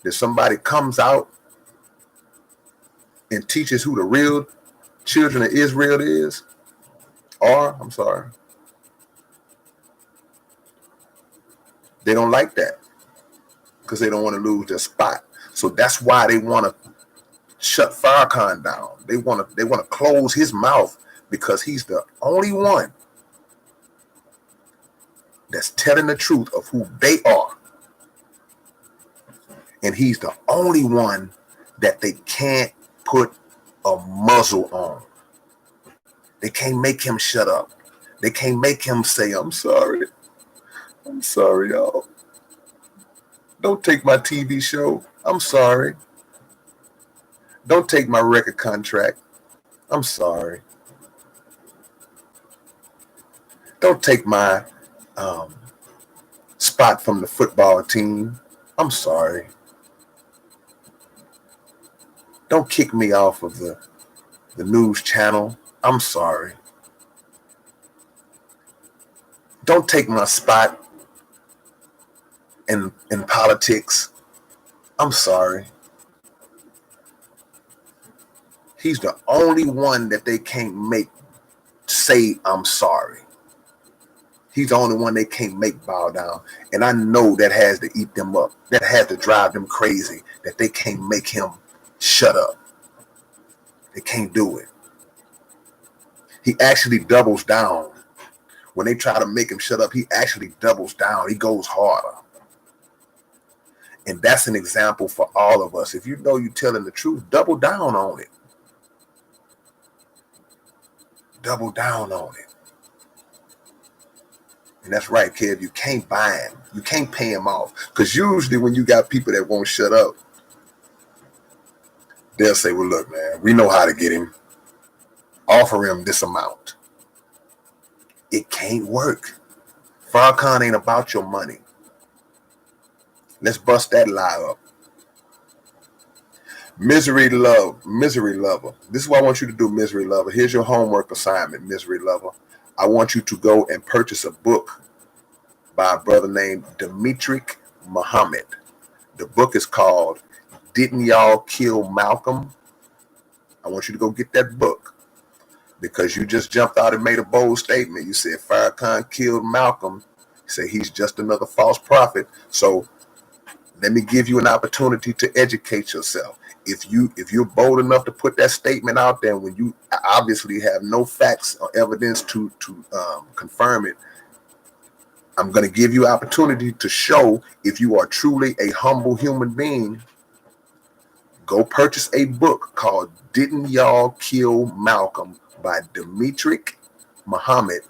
that somebody comes out and teaches who the real children of Israel is, they don't like that because they don't want to lose their spot. So that's why they want to shut Farrakhan down. They want to close his mouth because he's the only one that's telling the truth of who they are. And he's the only one that they can't put a muzzle on. They can't make him shut up. They can't make him say, I'm sorry. I'm sorry, y'all. Don't take my TV show. I'm sorry. Don't take my record contract. I'm sorry. Don't take my spot from the football team. I'm sorry. Don't kick me off of the news channel. I'm sorry. Don't take my spot in politics. I'm sorry. He's the only one that they can't make say I'm sorry. He's the only one they can't make bow down. And I know that has to eat them up. That has to drive them crazy, that they can't make him shut up. They can't do it. He actually doubles down when they try to make him shut up, he actually doubles down. He goes harder. And that's an example for all of us. If you know you're telling the truth, double down on it. Double down on it. And that's right, Kev. You can't buy him. You can't pay him off. Because usually when you got people that won't shut up, they'll say, well, look, man, we know how to get him. Offer him this amount. It can't work. Farrakhan ain't about your money. Let's bust that lie up. Misery lover. This is what I want you to do, misery lover. Here's your homework assignment, misery lover. I want you to go and purchase a book by a brother named Dimitri Muhammad. The book is called Didn't Y'all Kill Malcolm? I want you to go get that book because you just jumped out and made a bold statement. You said Farrakhan killed Malcolm. You say he's just another false prophet. So let me give you an opportunity to educate yourself. If you're bold enough to put that statement out there when you obviously have no facts or evidence to confirm it, I'm going to give you opportunity to show if you are truly a humble human being. Go purchase a book called Didn't Y'all Kill Malcolm by Dimitri Muhammad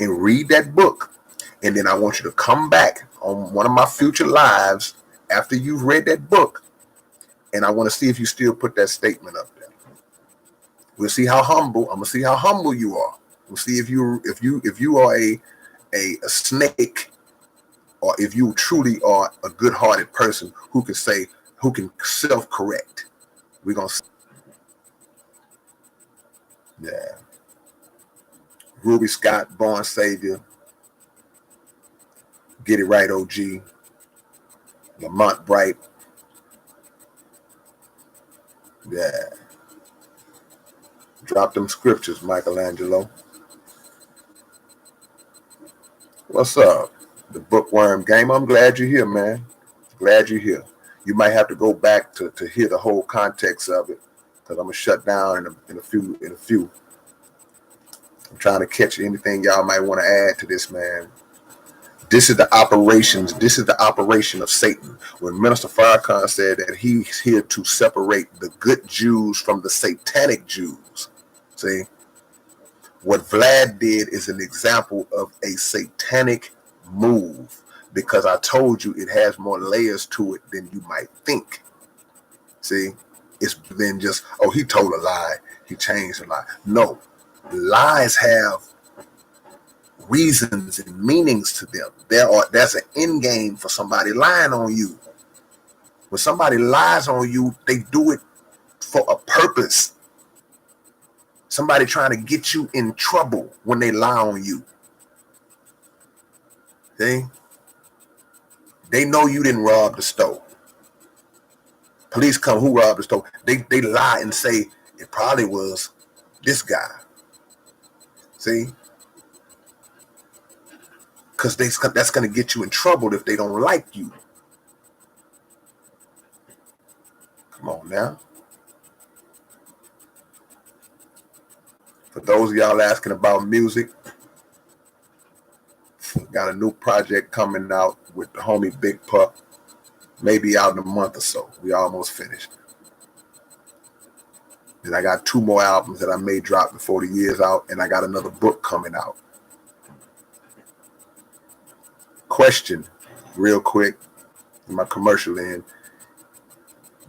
and read that book. And then I want you to come back on one of my future lives after you've read that book. And I want to see if you still put that statement up there. We'll see how humble. I'm gonna see how humble you are. We'll see if you are a snake, or if you truly are a good-hearted person who can self-correct. We're gonna see. Yeah. Ruby Scott, Born Savior. Get it right, OG. Lamont Bright. Yeah. Drop them scriptures, Michelangelo. What's up? The Bookworm Game. I'm glad you're here, man. Glad you're here. You might have to go back to hear the whole context of it, because I'm gonna shut down in a few. I'm trying to catch anything y'all might want to add to this, man. This is the operation of Satan. When Minister Farrakhan said that he's here to separate the good Jews from the satanic Jews. See, what Vlad did is an example of a satanic move, because I told you it has more layers to it than you might think. See, it's then just, oh, he told a lie, he changed a lie. No, lies have reasons and meanings to them. There's an end game for somebody lying on you. When somebody lies on you, they do it for a purpose. Somebody trying to get you in trouble when they lie on you. See? They know you didn't rob the store. Police come, who robbed the store? They lie and say it probably was this guy. See? Because that's going to get you in trouble if they don't like you. Come on now. For those of y'all asking about music, got a new project coming out with the homie Big Pup. Maybe out in a month or so. We almost finished. Then I got 2 more albums that I may drop before the year's out, and I got another book coming out. Question, real quick, in my commercial end.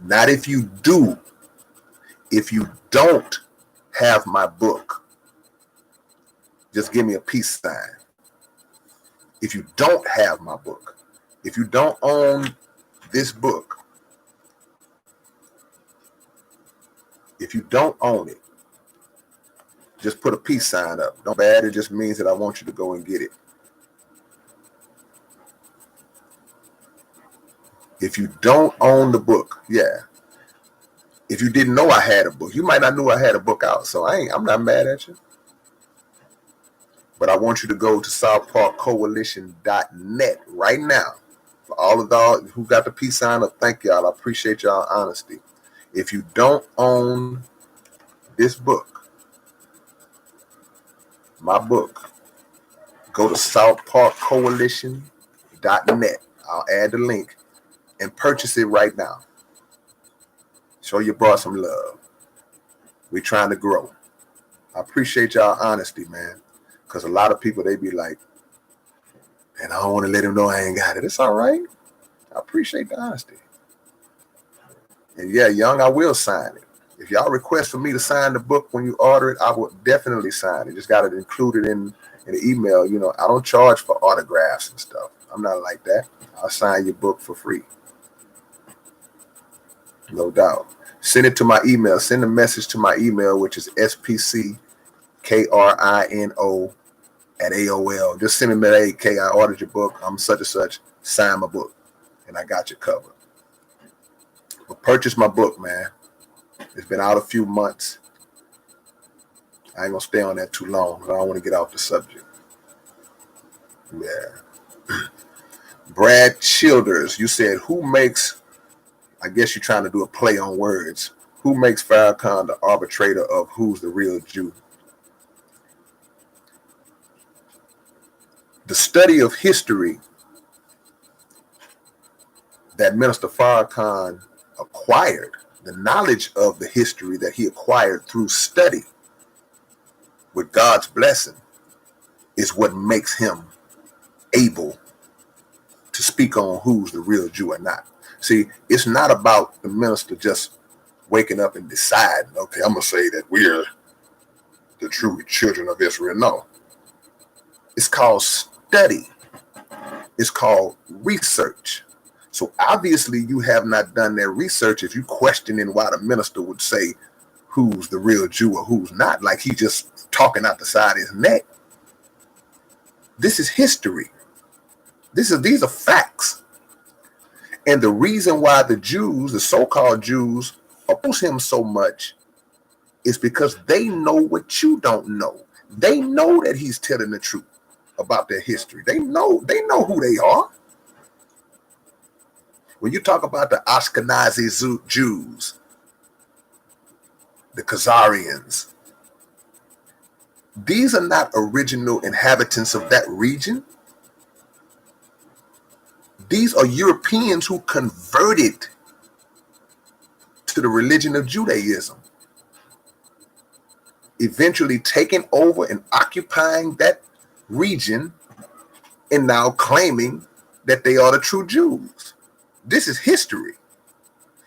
Not if you do. If you don't have my book, just give me a peace sign. If you don't have my book, if you don't own this book, if you don't own it, just put a peace sign up. Don't bad, it just means that I want you to go and get it. If you don't own the book, yeah. If you didn't know I had a book, you might not know I had a book out, so I'm not mad at you. But I want you to go to southparkcoalition.net right now. For all of y'all who got the peace sign up, thank y'all. I appreciate y'all honesty. If you don't own this book, my book, go to southparkcoalition.net. I'll add the link and purchase it right now. Show your bro some love. We trying to grow. I appreciate y'all honesty, man. Because a lot of people, they be like, and I don't want to let him know I ain't got it. It's all right. I appreciate the honesty. And yeah, Young, I will sign it. If y'all request for me to sign the book when you order it, I will definitely sign it. Just got to include it in the email. You know, I don't charge for autographs and stuff. I'm not like that. I'll sign your book for free. No doubt. Send it to my email. Send a message to my email, which is spckrino@AOL. Just send me, hey, K, I ordered your book. I'm such and such. Sign my book. And I got you covered. But purchase my book, man. It's been out a few months. I ain't going to stay on that too long. I don't want to get off the subject. Yeah. Brad Childers, you said, who makes, I guess you're trying to do a play on words, who makes Farrakhan the arbitrator of who's the real Jew? The study of history that Minister Farrakhan acquired, the knowledge of the history that he acquired through study with God's blessing, is what makes him able to speak on who's the real Jew or not. See, it's not about the minister just waking up and deciding, okay, I'm going to say that we're the true children of Israel. No. It's called study. It's called research. So obviously you have not done that research if you questioning why the minister would say who's the real Jew or who's not, like he just talking out the side of his neck. This is history. These are facts. And the reason why the Jews, the so-called Jews, oppose him so much is because they know what you don't know. They know that he's telling the truth about their history. They know who they are. When you talk about the Ashkenazi Jews, the Khazarians, these are not original inhabitants of that region. These are Europeans who converted to the religion of Judaism, eventually taking over and occupying that region and now claiming that they are the true Jews. This is history.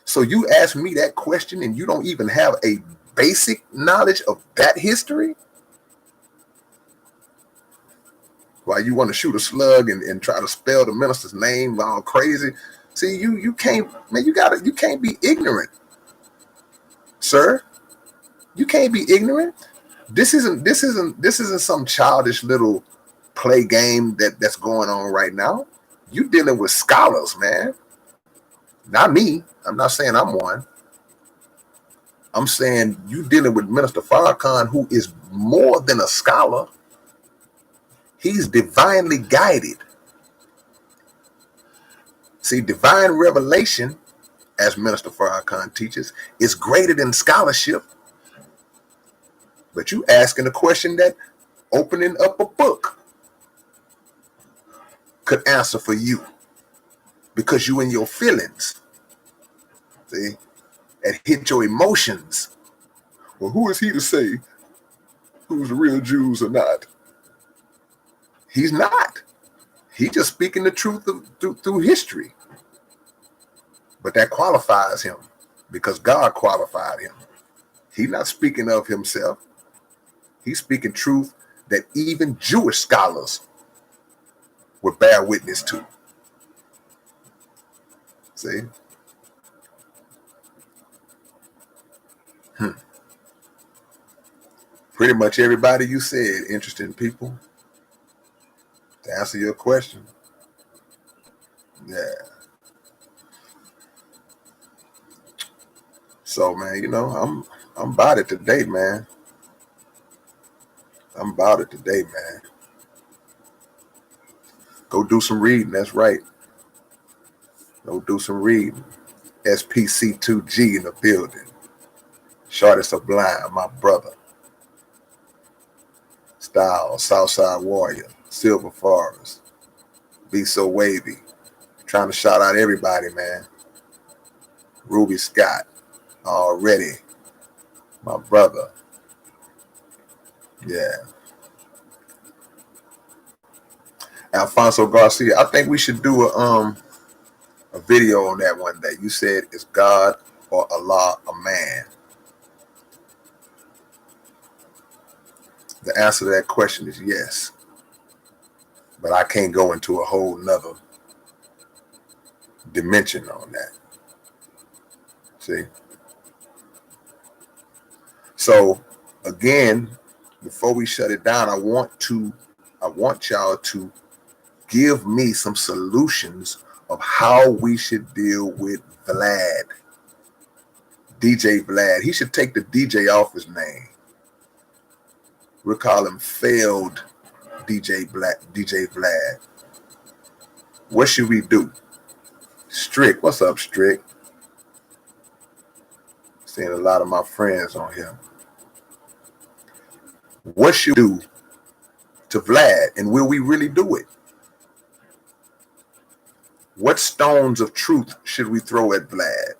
So you ask me that question and you don't even have a basic knowledge of that history? Why you want to shoot a slug and try to spell the minister's name all crazy? See, you can't, man, you can't be ignorant, sir. You can't be ignorant. This isn't some childish little play game that's going on right now. You dealing with scholars, man. Not me. I'm not saying I'm one. I'm saying you dealing with Minister Farrakhan, who is more than a scholar. He's divinely guided. See, divine revelation, as Minister Farrakhan teaches, is greater than scholarship. But you asking a question that opening up a book could answer for you, because you in your feelings, see, and hit your emotions. Well, who is he to say who's the real Jews or not? He's not. He's just speaking the truth through history. But that qualifies him because God qualified him. He's not speaking of himself. He's speaking truth that even Jewish scholars would bear witness to. See? Pretty much everybody you said, interesting people. To answer your question. Yeah. So, man, you know, I'm about it today, man. I'm about it today, man. Go do some reading. That's right. Go do some reading. SPC2G in the building. Shorty Sublime, my brother. Style, Southside Warrior. Silver Forest. Be So Wavy. Trying to shout out everybody, man. Ruby Scott. Already. My brother. Yeah. Alfonso Garcia. I think we should do a video on that one day. You said, is God or Allah a man? The answer to that question is yes. But I can't go into a whole nother dimension on that. See? So again, before we shut it down, I want y'all to give me some solutions of how we should deal with Vlad. DJ Vlad. He should take the DJ off his name. We'll call him failed DJ Vlad. What should we do? Strick. What's up, Strick? Seeing a lot of my friends on here. What should we do to Vlad? And will we really do it? What stones of truth should we throw at Vlad?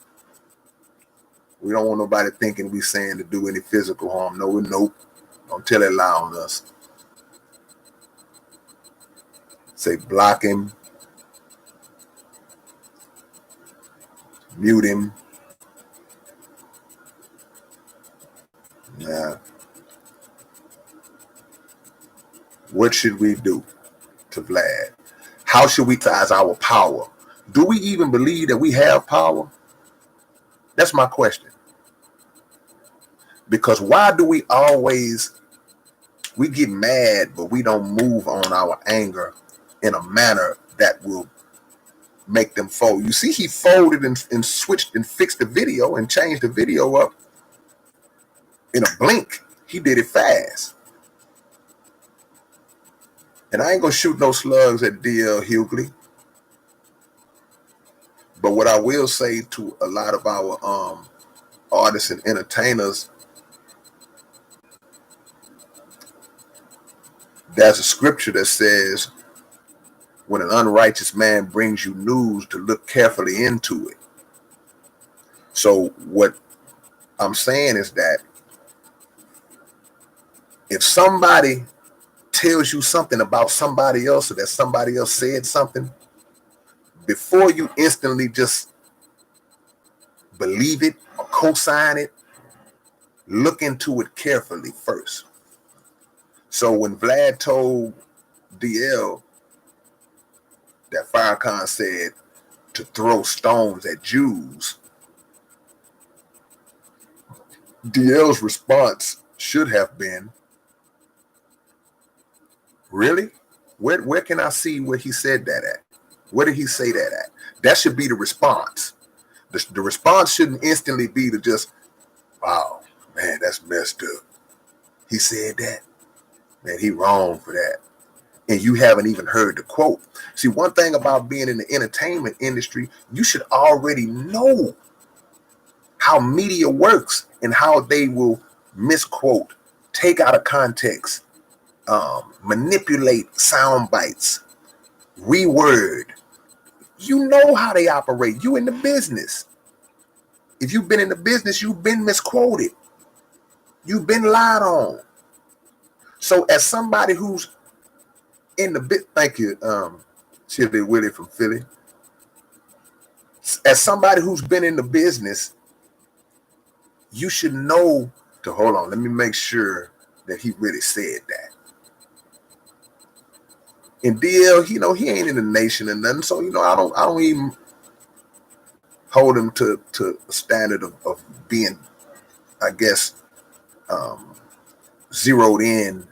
We don't want nobody thinking we saying to do any physical harm. No, nope. Don't tell it lie on us. Say block him. Mute him. Yeah. What should we do to Vlad? How should we utilize our power? Do we even believe that we have power? That's my question. Because why do we get mad, but we don't move on our anger in a manner that will make them fold? You see, he folded and switched and fixed the video and changed the video up in a blink. He did it fast. And I ain't gonna shoot no slugs at DL Hughley. But what I will say to a lot of our artists and entertainers, there's a scripture that says, when an unrighteous man brings you news, to look carefully into it. So what I'm saying is that if somebody tells you something about somebody else, or that somebody else said something, before you instantly just believe it or co-sign it, look into it carefully first. So when Vlad told DL that Farrakhan said to throw stones at Jews, DL's response should have been, really? Where can I see where he said that at? Where did he say that at? That should be the response. The response shouldn't instantly be to just, wow, man, that's messed up. He said that. Man, he wrong for that. And you haven't even heard the quote. See, one thing about being in the entertainment industry, you should already know how media works and how they will misquote, take out of context, manipulate sound bites, reword. You know how they operate. You in the business. If you've been in the business, you've been misquoted. You've been lied on. So as somebody who's in the bit, thank you, Chili Willie from Philly. As somebody who's been in the business, you should know to hold on. Let me make sure that he really said that. And DL, he ain't in the nation and nothing, so I don't even hold him to a standard of being, I guess, zeroed in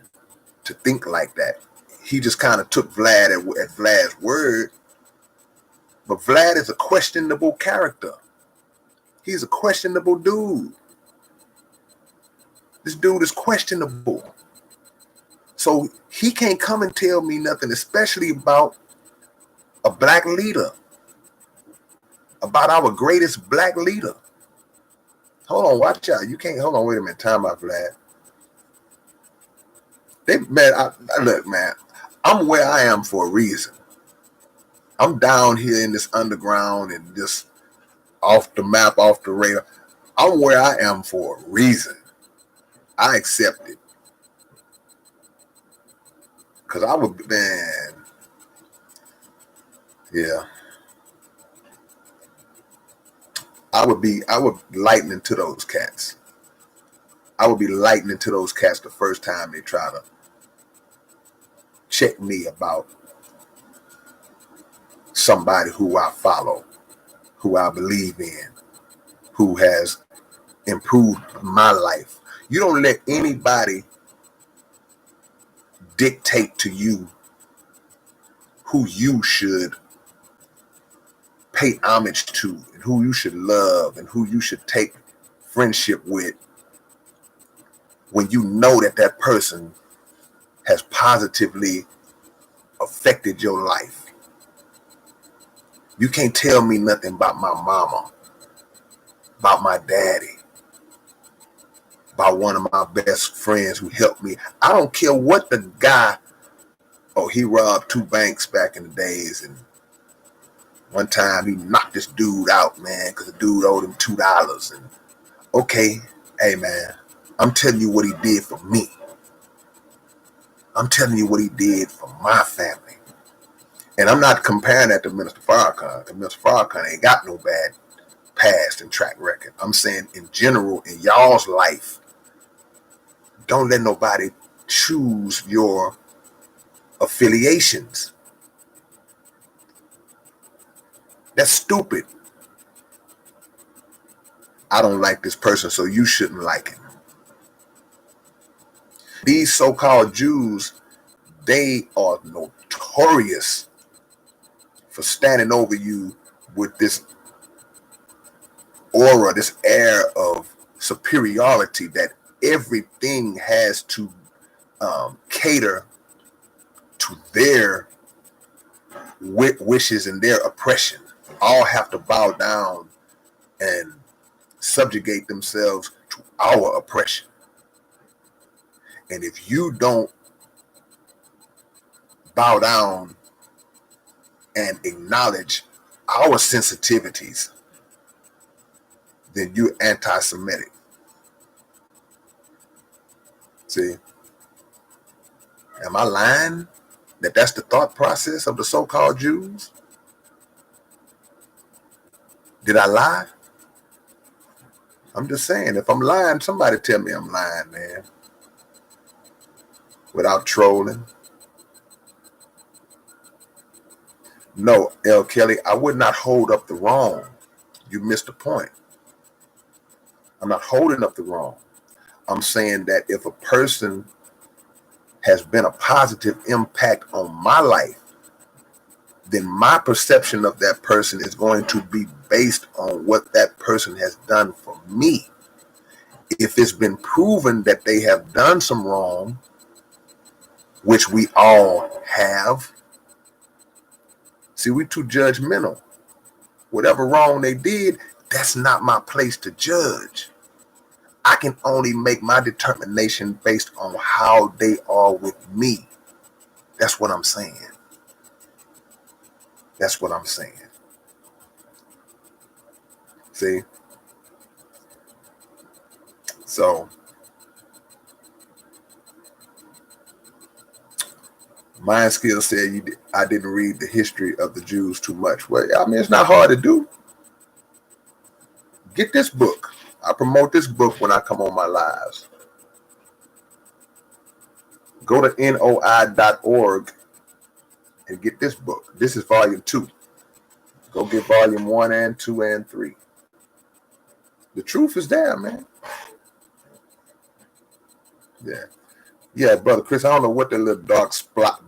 to think like that. He just kind of took Vlad at Vlad's word. But Vlad is a questionable character. He's a questionable dude. This dude is questionable. So he can't come and tell me nothing, especially about a black leader, about our greatest black leader. Hold on, watch out. You can't, hold on, wait a minute. Time out, Vlad. Look, man, I'm where I am for a reason. I'm down here in this underground and just off the map, off the radar. I'm where I am for a reason. I accept it. Cause I would, man, yeah. I would lightning to those cats. I would be lightning to those cats the first time they try to check me about somebody who I follow, who I believe in, who has improved my life. You don't let anybody dictate to you who you should pay homage to and who you should love and who you should take friendship with when you know that that person has positively affected your life. You can't tell me nothing about my mama, about my daddy, about one of my best friends who helped me. I don't care what the guy, oh, he robbed 2 banks back in the days, and one time he knocked this dude out, man, because the dude owed him $2. And okay, hey, man, I'm telling you what he did for me. I'm telling you what he did for my family. And I'm not comparing that to Minister Farrakhan. Minister Farrakhan ain't got no bad past and track record. I'm saying in general, in y'all's life, don't let nobody choose your affiliations. That's stupid. I don't like this person, so you shouldn't like him. These so-called Jews, they are notorious for standing over you with this aura, this air of superiority that everything has to cater to their wishes and their oppression. All have to bow down and subjugate themselves to our oppression. And if you don't bow down and acknowledge our sensitivities, then you're anti-Semitic. See? Am I lying that that's the thought process of the so-called Jews? Did I lie? I'm just saying, if I'm lying, somebody tell me I'm lying, man. Without trolling. No, L. Kelly, I would not hold up the wrong. You missed the point. I'm not holding up the wrong. I'm saying that if a person has been a positive impact on my life, then my perception of that person is going to be based on what that person has done for me. If it's been proven that they have done some wrong, which we all have, see, we're too judgmental. Whatever wrong they did, that's not my place to judge. I can only make my determination based on how they are with me. That's what I'm saying. That's what I'm saying. See? So, Mind Skill said I didn't read the history of the Jews too much. Well, I mean, it's not hard to do. Get this book. I promote this book when I come on my lives. Go to noi.org and get this book. This is volume 2. Go get volume 1 and 2 and 3. The truth is there, man. Yeah. Yeah, Brother Chris, I don't know what that little dark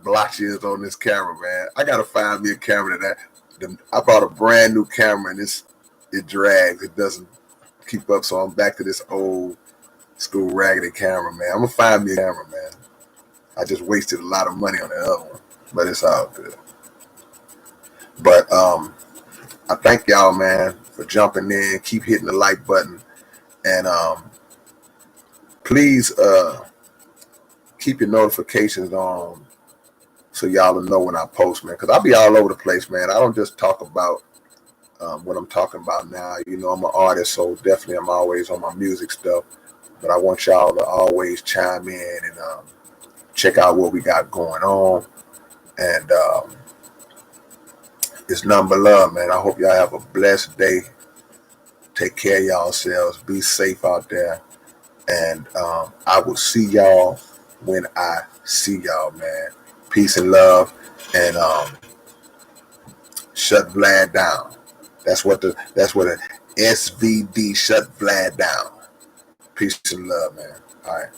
blotch is on this camera, man. I got to find me a camera I bought a brand new camera and it drags. It doesn't keep up, so I'm back to this old school raggedy camera, man. I'm going to find me a camera, man. I just wasted a lot of money on the other one, but it's all good. But I thank y'all, man, for jumping in. Keep hitting the like button. And please keep your notifications on so y'all will know when I post, man. Because I'll be all over the place, man. I don't just talk about what I'm talking about now. You know, I'm an artist, so definitely I'm always on my music stuff. But I want y'all to always chime in and check out what we got going on. And it's nothing but love, man. I hope y'all have a blessed day. Take care of yourselves. Be safe out there. And I will see y'all when I see y'all, man. Peace and love. And shut Vlad down. That's what the SVD shut Vlad down. Peace and love, man. All right.